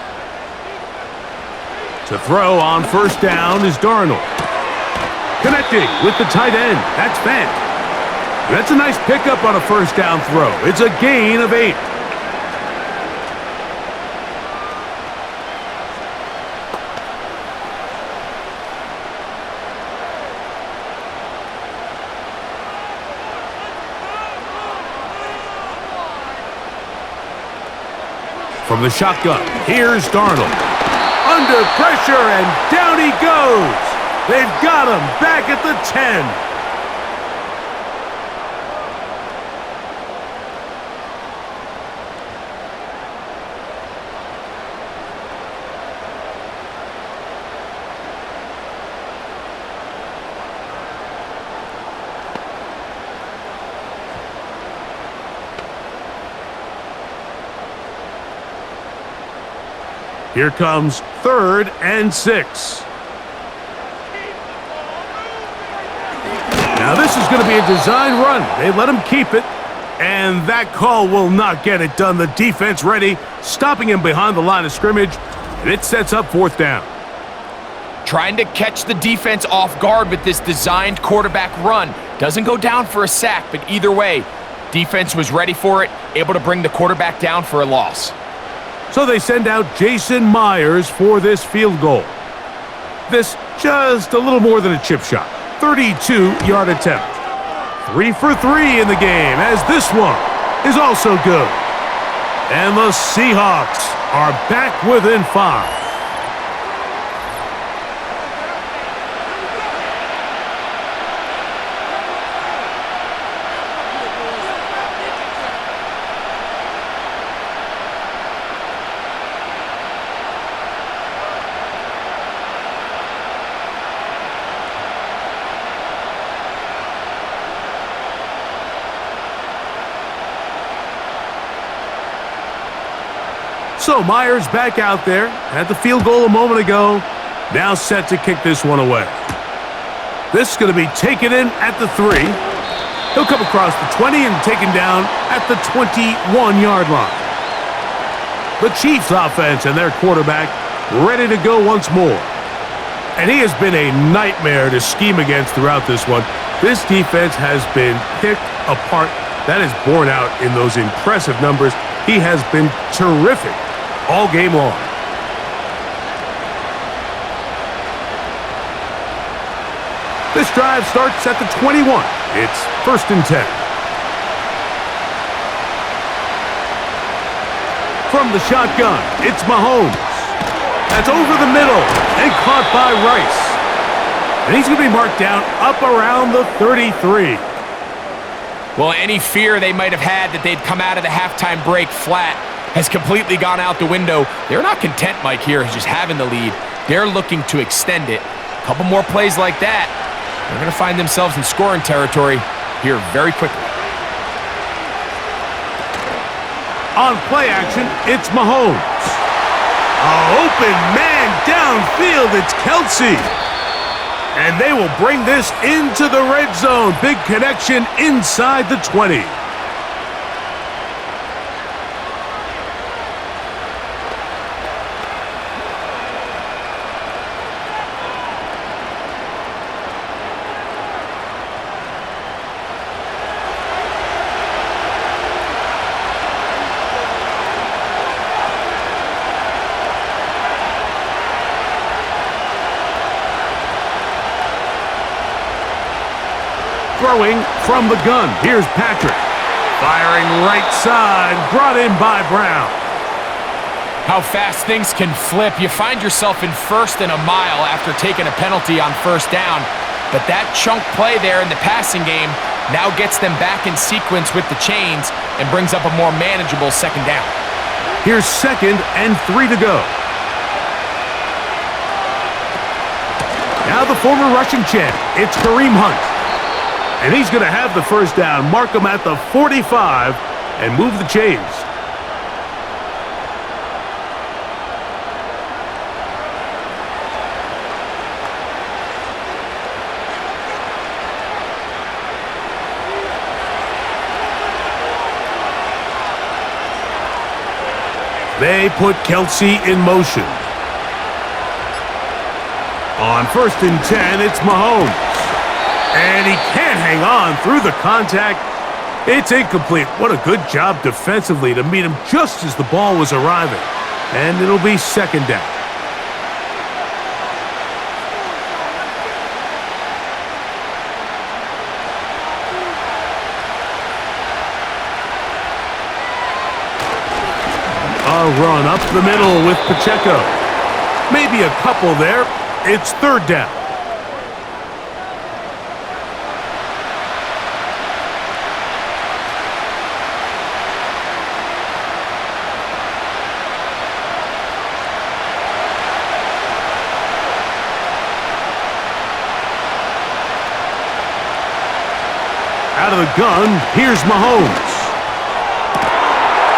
To throw on first down is Darnold. Connecting with the tight end. That's Fant. That's a nice pickup on a first down throw. It's a gain of 8. From the shotgun, here's Darnold. Under pressure, and down he goes. They've got him back at the 10. Here comes 3rd and 6. Now this is going to be a design run. They let him keep it, and that call will not get it done. The defense ready, stopping him behind the line of scrimmage, and it sets up 4th down. Trying to catch the defense off guard with this designed quarterback run. Doesn't go down for a sack, but either way, defense was ready for it, able to bring the quarterback down for a loss. So they send out Jason Myers for this field goal. This just a little more than a chip shot. 32-yard attempt. 3 for 3 in the game, as this one is also good. And the Seahawks are back within 5. So Myers back out there, had the field goal a moment ago, now set to kick this one away. This is going to be taken in at the 3. He'll come across the 20 and taken down at the 21-yard line. The Chiefs offense and their quarterback ready to go once more. And he has been a nightmare to scheme against throughout this one. This defense has been picked apart. That is borne out in those impressive numbers. He has been terrific all game long. This drive starts at the 21. It's 1st and 10. From the shotgun, it's Mahomes. That's over the middle and caught by Rice. And he's going to be marked down up around the 33. Well, any fear they might have had that they'd come out of the halftime break flat has completely gone out the window. They're not content, Mike, here, just having the lead. They're looking to extend it. A couple more plays like that, they're going to find themselves in scoring territory here very quickly. On play action, it's Mahomes. Open man downfield, it's Kelce. And they will bring this into the red zone. Big connection inside the 20. Throwing from the gun. Here's Patrick. Firing right side. Brought in by Brown. How fast things can flip. You find yourself in 1st and a mile after taking a penalty on 1st down. But that chunk play there in the passing game now gets them back in sequence with the chains and brings up a more manageable second down. Here's 2nd and 3 to go. Now the former rushing champ, it's Kareem Hunt. And he's going to have the first down, mark him at the 45, and move the chains. They put Kelce in motion. On 1st and 10, it's Mahomes. And he can't hang on through the contact. It's incomplete. What a good job defensively to meet him just as the ball was arriving. And it'll be 2nd down. A run up the middle with Pacheco. Maybe a couple there. It's 3rd down. Out of the gun, here's Mahomes.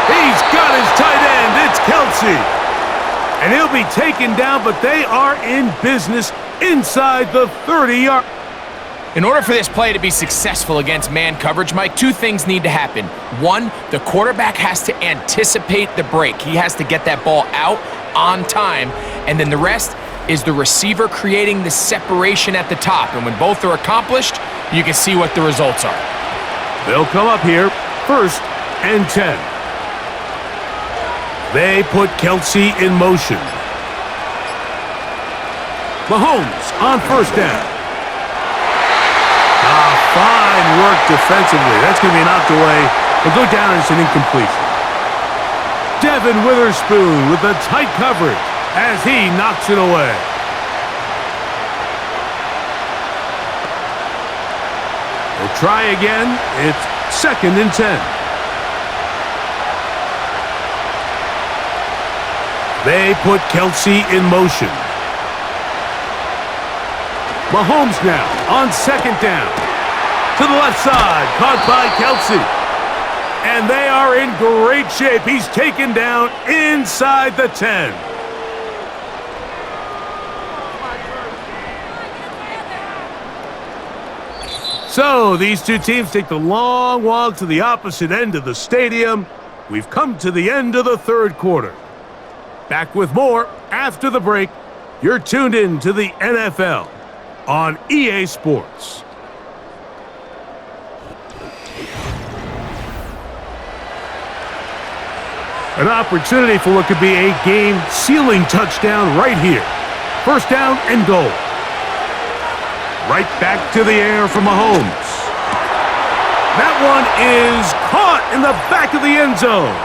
He's got his tight end. It's Kelce. And he'll be taken down, but they are in business inside the 30-yard. In order for this play to be successful against man coverage, Mike, 2 things need to happen. 1, the quarterback has to anticipate the break. He has to get that ball out on time. And then the rest is the receiver creating the separation at the top. And when both are accomplished, you can see what the results are. They'll come up here, 1st and 10. They put Kelce in motion. Mahomes on 1st down. Fine work defensively. That's going to be knocked away and go down as an incompletion. Devin Witherspoon with the tight coverage as he knocks it away. They'll try again. It's 2nd and 10. They put Kelce in motion. Mahomes now on 2nd down. To the left side, caught by Kelce. And they are in great shape. He's taken down inside the 10. So these 2 teams take the long walk to the opposite end of the stadium. We've come to the end of the 3rd quarter. Back with more after the break. You're tuned in to the NFL on EA Sports. An opportunity for what could be a game-sealing touchdown right here. 1st down and goal. Right back to the air from Mahomes. That one is caught in the back of the end zone.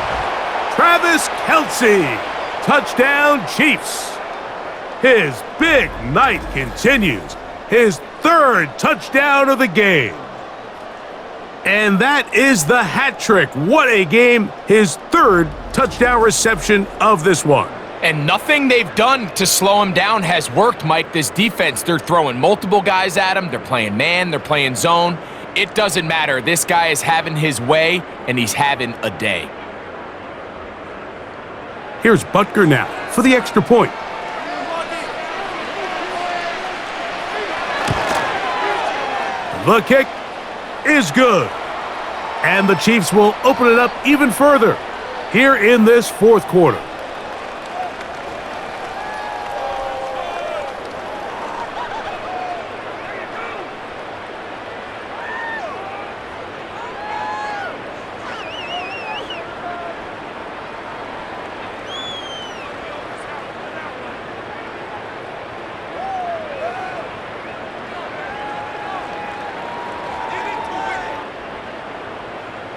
Travis Kelce. Touchdown, Chiefs. His big night continues. His 3rd touchdown of the game. And that is the hat trick. What a game. His 3rd touchdown reception of this one. And nothing they've done to slow him down has worked, Mike. This defense, they're throwing multiple guys at him. They're playing man. They're playing zone. It doesn't matter. This guy is having his way, and he's having a day. Here's Butker now for the extra point. The kick is good. And the Chiefs will open it up even further here in this 4th quarter.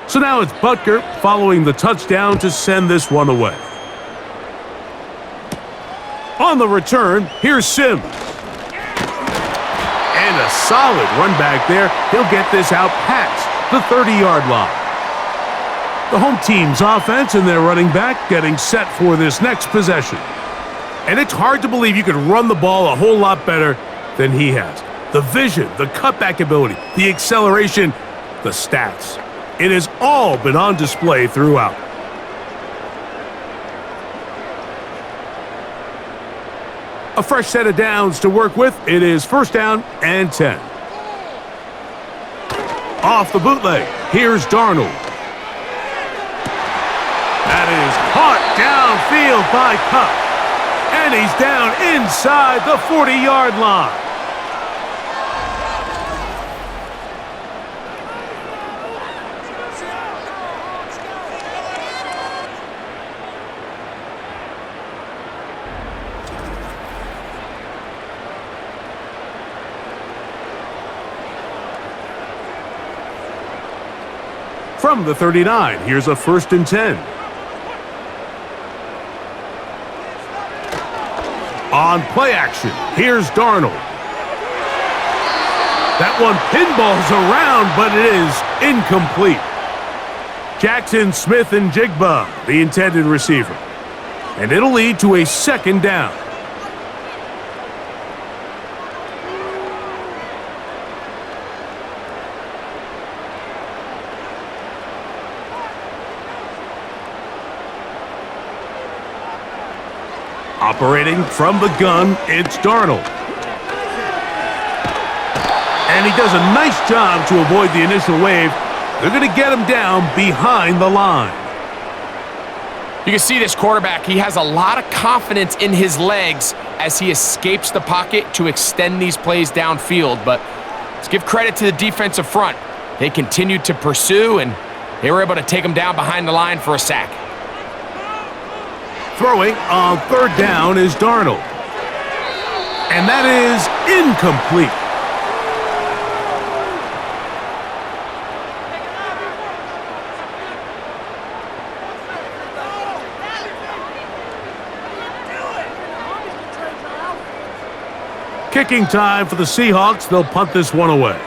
So now it's Butker following the touchdown to send this one away. On the return, here's Sims. And a solid run back there. He'll get this out past the 30-yard line. The home team's offense and their running back getting set for this next possession. And it's hard to believe you could run the ball a whole lot better than he has. The vision, the cutback ability, the acceleration, the stats. It has all been on display throughout. A fresh set of downs to work with. It is 1st down and 10. Off the bootleg, here's Darnold. That is caught downfield by Kupp. And he's down inside the 40-yard line. From the 39, here's a 1st and 10. On play action, here's Darnold. That one pinballs around, but it is incomplete. Jackson, Smith, and Jigba, the intended receiver. And it'll lead to a 2nd down. Operating from the gun, it's Darnold. And he does a nice job to avoid the initial wave. They're going to get him down behind the line. You can see this quarterback, he has a lot of confidence in his legs as he escapes the pocket to extend these plays downfield. But let's give credit to the defensive front. They continued to pursue, and they were able to take him down behind the line for a sack. Throwing on 3rd down is Darnold. And that is incomplete. Kicking time for the Seahawks. They'll punt this one away,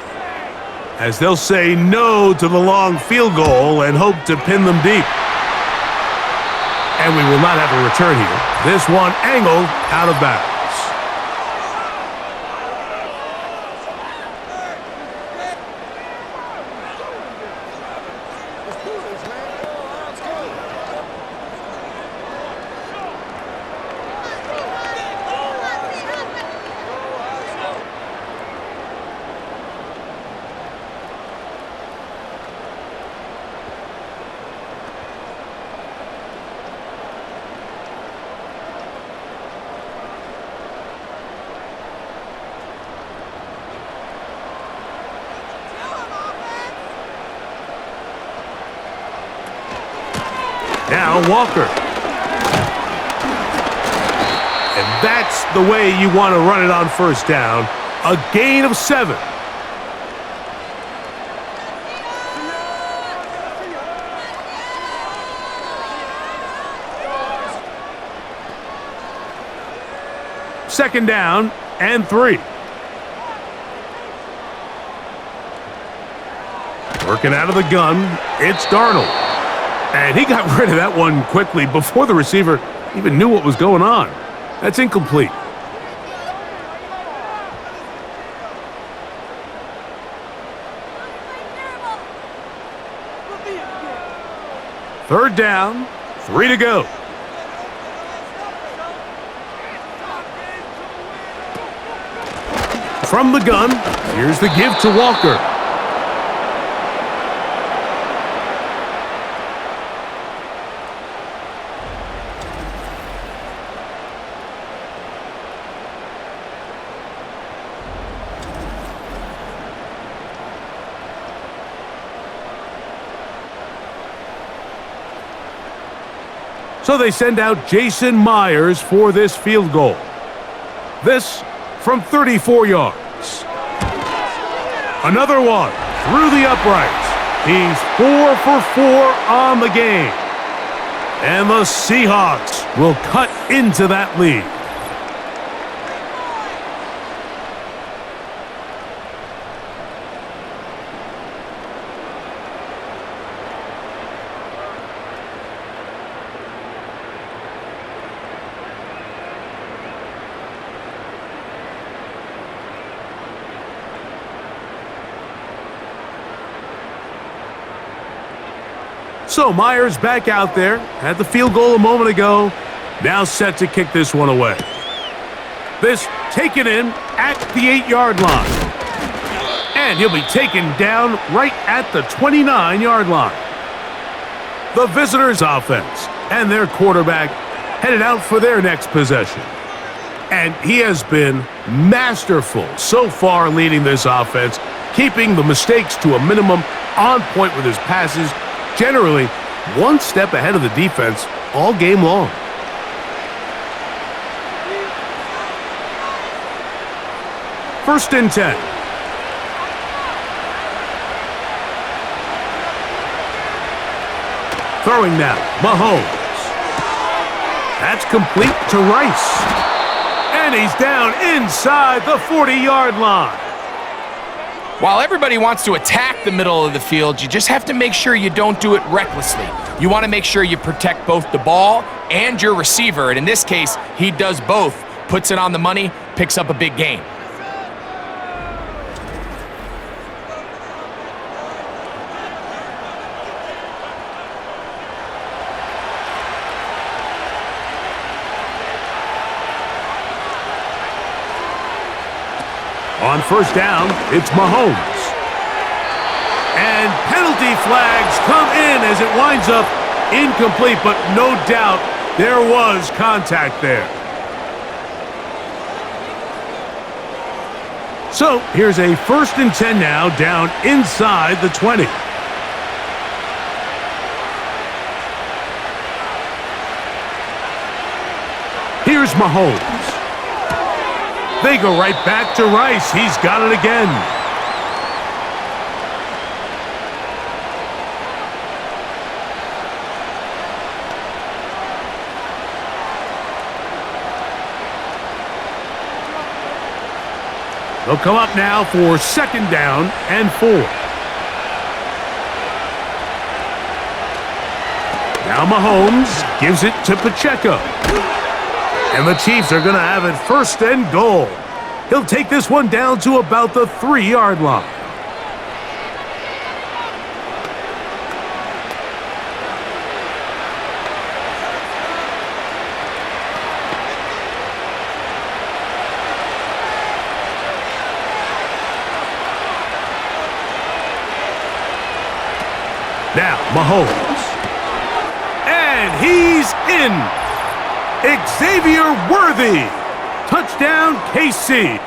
as they'll say no to the long field goal and hope to pin them deep. And we will not have a return here. This one angled out of bounds. Now Walker. And that's the way you want to run it on 1st down. A gain of 7. Second down and 3. Working out of the gun, it's Darnold. And he got rid of that one quickly before the receiver even knew what was going on. That's incomplete. Third down, 3 to go. From the gun, here's the give to Walker. So they send out Jason Myers for this field goal. This from 34 yards. Another one through the uprights. He's 4 for 4 on the game. And the Seahawks will cut into that lead. So Myers back out there, had the field goal a moment ago, now set to kick this one away. This taken in at the 8-yard line. And he'll be taken down right at the 29-yard line. The visitors' offense and their quarterback headed out for their next possession. And he has been masterful so far leading this offense, keeping the mistakes to a minimum, on point with his passes, generally one step ahead of the defense all game long. First and 10. Throwing now, Mahomes. That's complete to Rice. And he's down inside the 40-yard line. While everybody wants to attack the middle of the field, you just have to make sure you don't do it recklessly. You want to make sure you protect both the ball and your receiver. And in this case, he does both. Puts it on the money, picks up a big gain. On first down, it's Mahomes. And penalty flags come in as it winds up incomplete, but no doubt there was contact there. So here's a first and 10 now, down inside the 20. Here's Mahomes. They go right back to Rice. He's got it again. They'll come up now for second down and 4. Now Mahomes gives it to Pacheco. And the Chiefs are going to have it first and goal. He'll take this one down to about the 3-yard line. Now Mahomes. And he's in. Xavier Worthy. Touchdown, KC.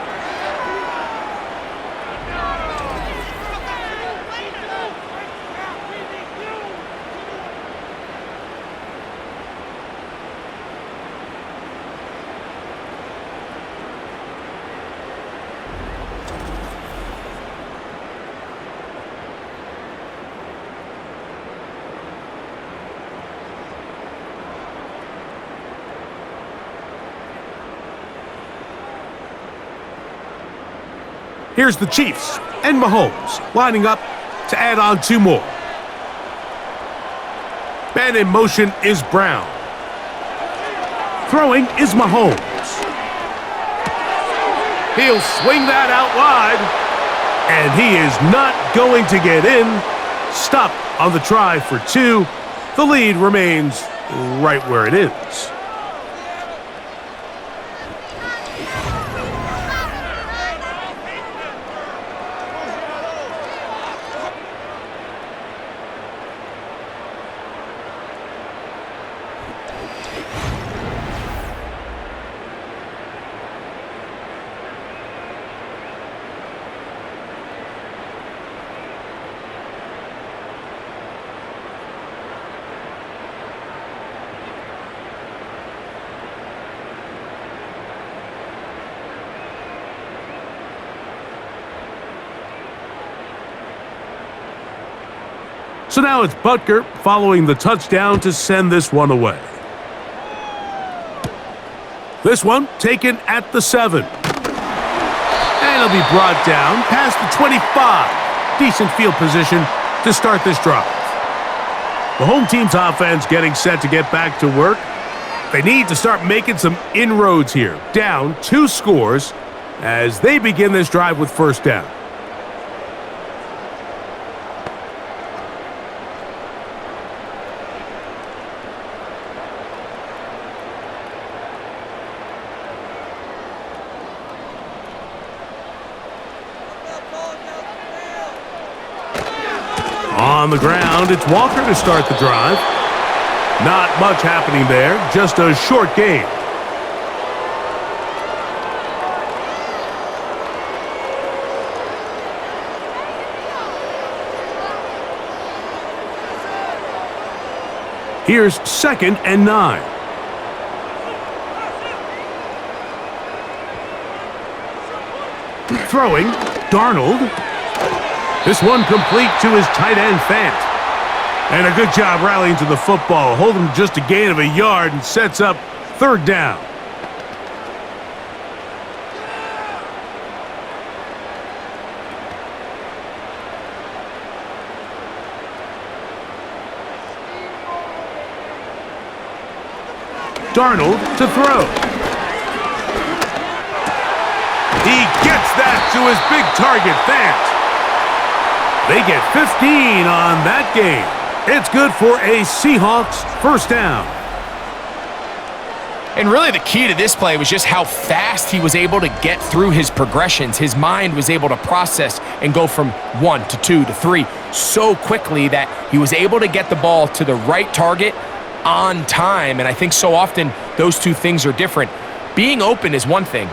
Here's the Chiefs and Mahomes lining up to add on 2 more. Man in motion is Brown. Throwing is Mahomes. He'll swing that out wide, and he is not going to get in. Stopped on the try for 2. The lead remains right where it is. So now it's Butker following the touchdown to send this one away. This one taken at the 7. And it'll be brought down past the 25. Decent field position to start this drive. The home team's offense getting set to get back to work. They need to start making some inroads here. Down 2 scores as they begin this drive with first down. On the ground, it's Walker to start the drive. Not much happening there, just a short game. Here's 2nd and 9. Throwing, Darnold. This one complete to his tight end, Fant. And a good job rallying to the football. Holding just a gain of a yard and sets up 3rd down. Darnold to throw. He gets that to his big target, Fant. They get 15 on that game. It's good for a Seahawks 1st down. And really the key to this play was just how fast he was able to get through his progressions. His mind was able to process and go from 1 to 2 to 3 so quickly that he was able to get the ball to the right target on time. And I think so often those two things are different. Being open is one thing.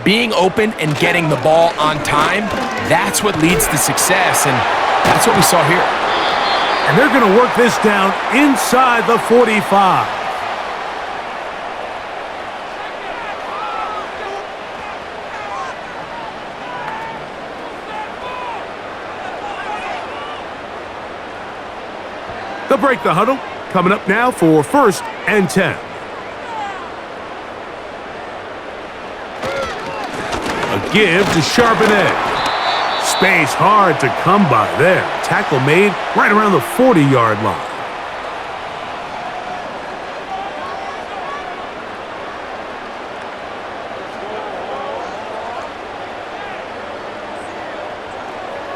Being open and getting the ball on time, that's what leads to success. And that's what we saw here. And they're going to work this down inside the 45. They'll break the huddle. Coming up now for 1st and 10. A give to Charbonnet. Space hard to come by there. Tackle made right around the 40-yard line.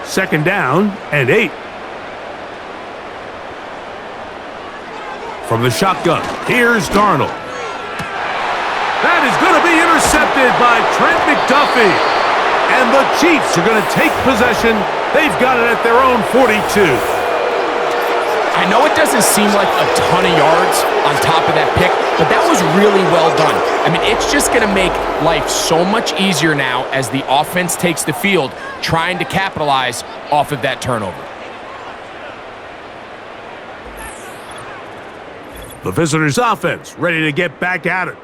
Second down and 8. From the shotgun, here's Darnold. That is going to be intercepted by Trent McDuffie. And the Chiefs are going to take possession. They've got it at their own 42. I know it doesn't seem like a ton of yards on top of that pick, but that was really well done. I mean, it's just going to make life so much easier now as the offense takes the field, trying to capitalize off of that turnover. The visitors' offense ready to get back at it.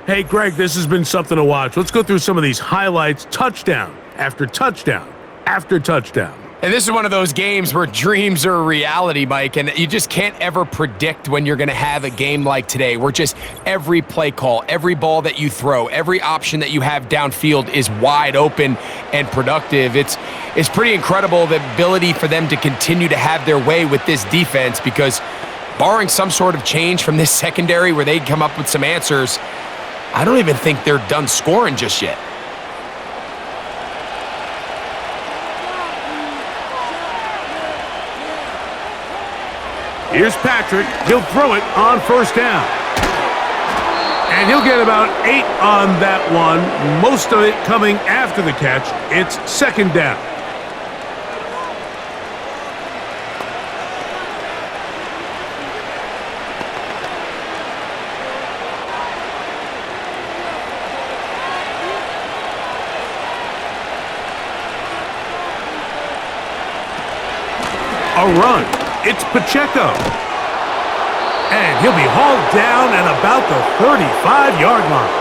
Hey, Greg, this has been something to watch. Let's go through some of these highlights, touchdown after touchdown after touchdown. And this is one of those games where dreams are a reality, Mike, and you just can't ever predict when you're going to have a game like today, where just every play call, every ball that you throw, every option that you have downfield is wide open and productive. It's pretty incredible, the ability for them to continue to have their way with this defense, because barring some sort of change from this secondary where they come up with some answers, I don't even think they're done scoring just yet. Here's Patrick. He'll throw it on 1st down. And he'll get about 8 on that one, most of it coming after the catch. It's 2nd down. A run. It's Pacheco. And he'll be hauled down at about the 35-yard line.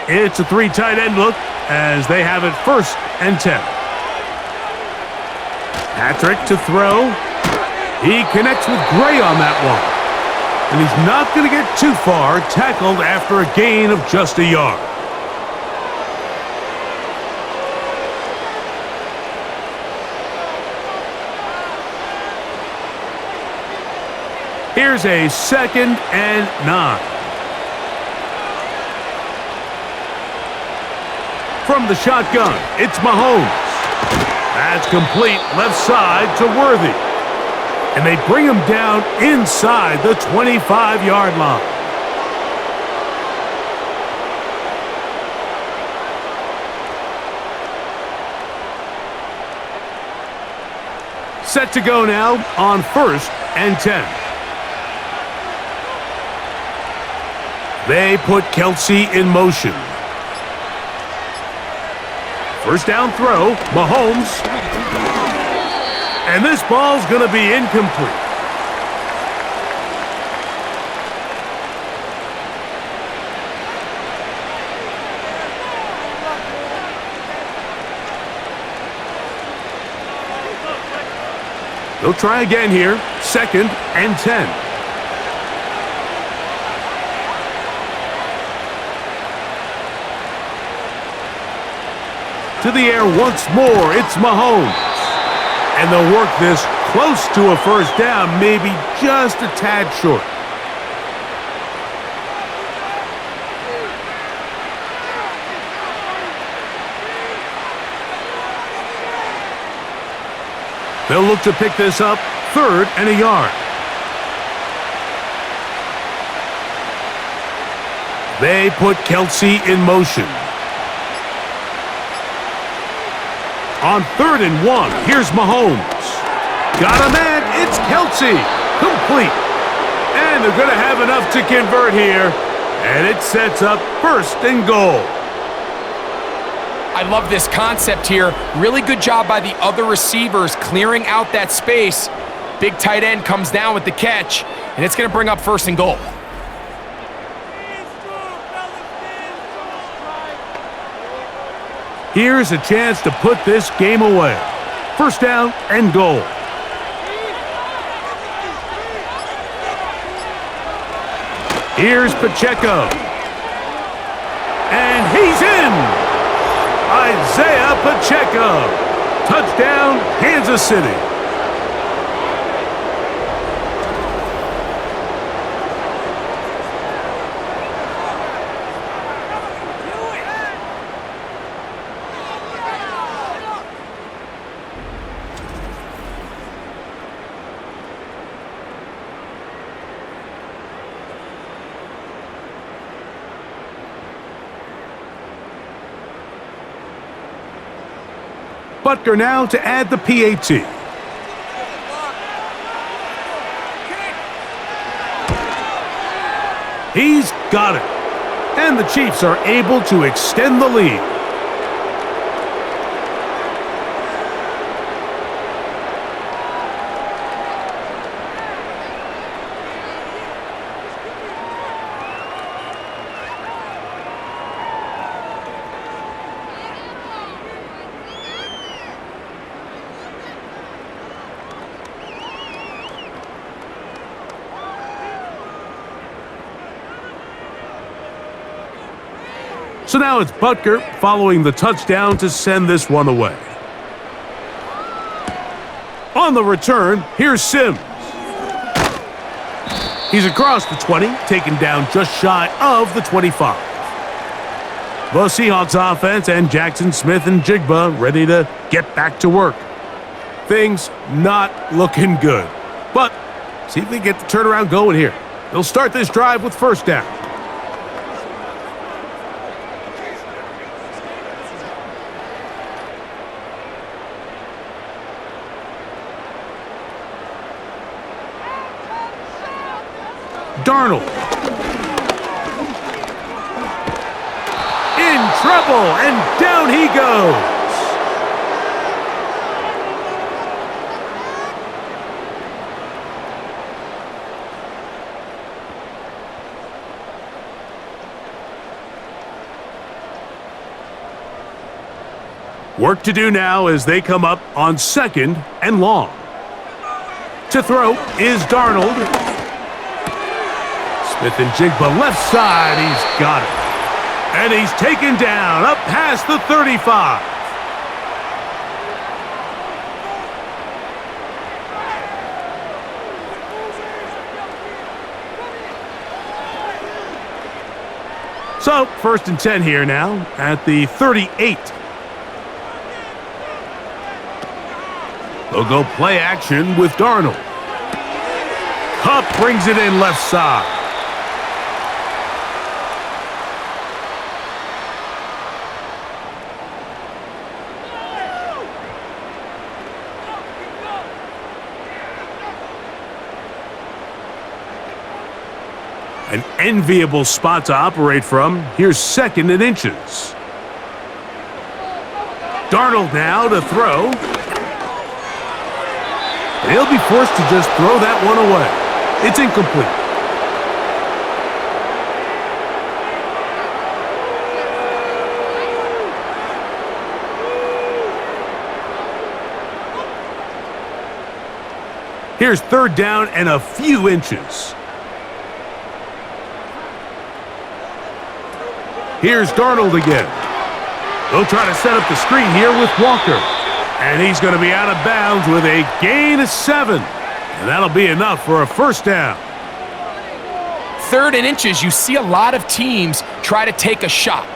It's a 3 tight end look as they have it 1st and 10. Patrick to throw. He connects with Gray on that one. And he's not going to get too far, tackled after a gain of just a yard. Here's a 2nd and 9. From the shotgun, it's Mahomes. That's complete left side to Worthy. And they bring him down inside the 25-yard line. Set to go now on 1st and 10. They put Kelce in motion. First down throw, Mahomes. And this ball's going to be incomplete. They'll try again here. 2nd and 10. To the air once more, it's Mahomes. And they'll work this close to a first down, maybe just a tad short. They'll look to pick this up, 3rd and a yard. They put Kelce in motion. On 3rd and 1, here's Mahomes. Got a man, it's Kelce. Complete. And they're going to have enough to convert here. And it sets up 1st and goal. I love this concept here. Really good job by the other receivers clearing out that space. Big tight end comes down with the catch, and it's going to bring up 1st and goal. Here's a chance to put this game away. 1st down and goal. Here's Pacheco. And he's in! Isaiah Pacheco. Touchdown, Kansas City. Butker now to add the PAT. He's got it. And the Chiefs are able to extend the lead. So now it's Butker following the touchdown to send this one away. On the return, here's Sims. He's across the 20, taken down just shy of the 25. The Seahawks offense and Jackson Smith and Jigba ready to get back to work. Things not looking good. But see if they get the turnaround going here. They'll start this drive with 1st down. Darnold. In trouble, and down he goes. Work to do now as they come up on 2nd and long. To throw is Darnold. Smith and Jigba left side, he's got it. And he's taken down up past the 35. So, 1st and 10 here now at the 38. They'll go play action with Darnold. Kupp brings it in left side. An enviable spot to operate from. Here's 2nd and inches. Darnold now to throw. And he'll be forced to just throw that one away. It's incomplete. Here's 3rd down and a few inches. Here's Darnold again. They'll try to set up the screen here with Walker. And he's going to be out of bounds with a gain of 7. And that'll be enough for a 1st down. 3rd and inches, you see a lot of teams try to take a shot.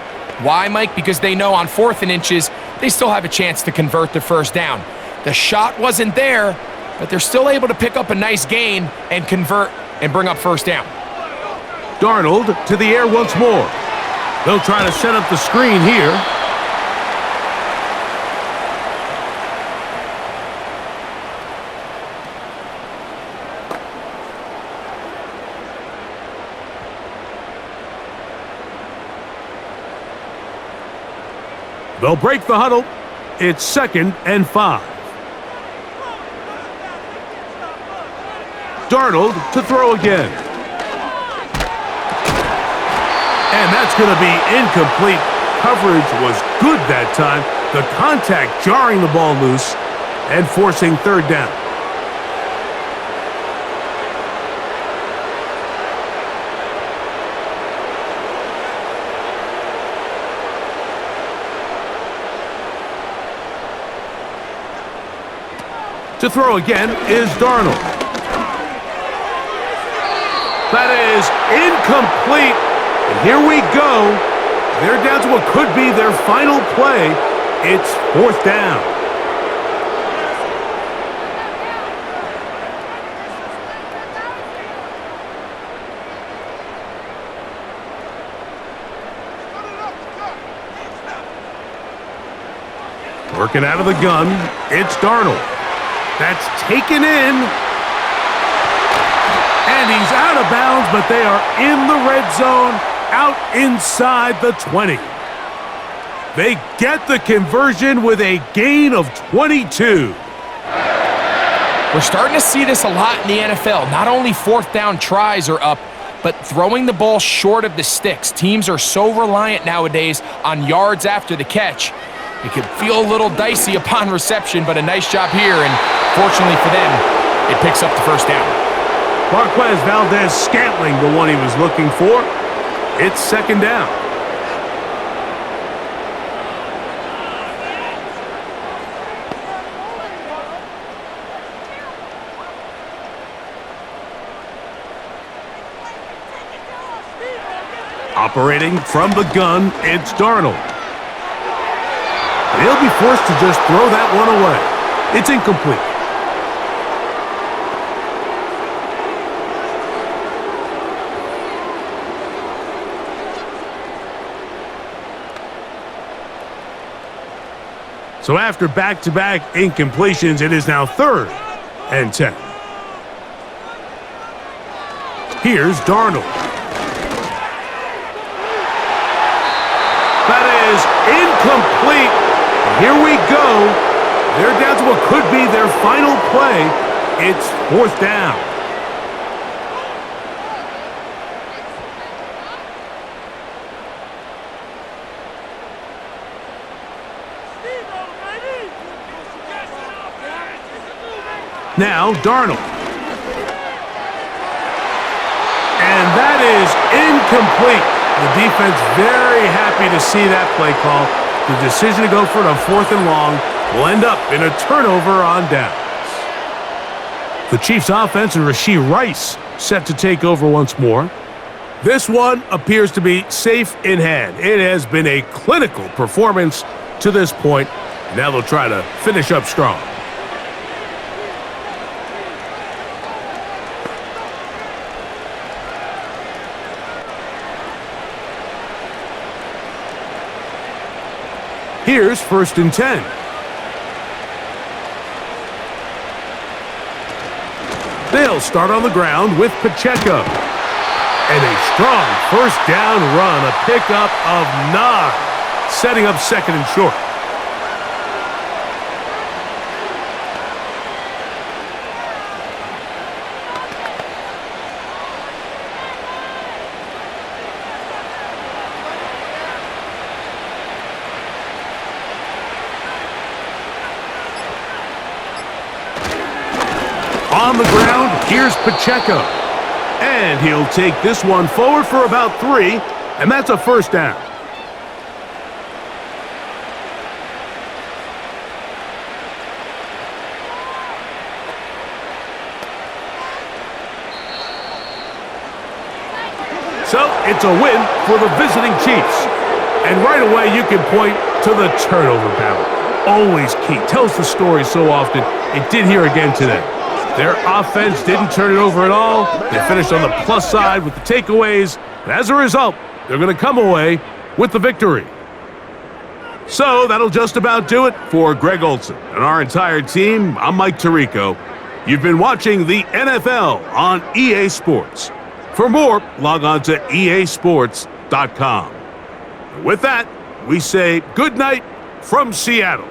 Why, Mike? Because they know on 4th and inches, they still have a chance to convert the 1st down. The shot wasn't there, but they're still able to pick up a nice gain and convert and bring up 1st down. Darnold to the air once more. They'll try to set up the screen here. They'll break the huddle. It's 2nd and 5. Darnold to throw again. And that's going to be incomplete. Coverage was good that time. The contact jarring the ball loose and forcing 3rd down. To throw again is Darnold. That is incomplete. And here we go. They're down to what could be their final play. It's 4th down. Working out of the gun, it's Darnold. That's taken in. And he's out of bounds, but they are in the red zone, out inside the 20. They get the conversion with a gain of 22. We're starting to see this a lot in the NFL. Not only 4th down tries are up, but throwing the ball short of the sticks. Teams are so reliant nowadays on yards after the catch. It could feel a little dicey upon reception, but a nice job here, and fortunately for them, it picks up the 1st down. Marquez Valdez-Scantling, the one he was looking for. It's 2nd down. Operating from the gun, it's Darnold. And he'll be forced to just throw that one away. It's incomplete. So after back-to-back incompletions, it is now 3rd and 10. Here's Darnold. That is incomplete. Here we go. They're down to what could be their final play. It's 4th down. Now Darnold. And that is incomplete. The defense very happy to see that play call. The decision to go for it on 4th and long will end up in a turnover on downs. The Chiefs offense and Rashee Rice set to take over once more. This one appears to be safe in hand. It has been a clinical performance to this point. Now they'll try to finish up strong. Here's 1st and 10. They'll start on the ground with Pacheco. And a strong first down run, a pickup of 9, setting up second and short. On the ground, here's Pacheco. And he'll take this one forward for about 3, and that's a first down. So it's a win for the visiting Chiefs. And right away, you can point to the turnover battle. Always key. Tells the story so often. It did here again today. Their offense didn't turn it over at all. They finished on the plus side with the takeaways. And as a result, they're going to come away with the victory. So that'll just about do it for Greg Olson and our entire team. I'm Mike Tirico. You've been watching the NFL on EA Sports. For more, log on to easports.com. With that, we say good night from Seattle.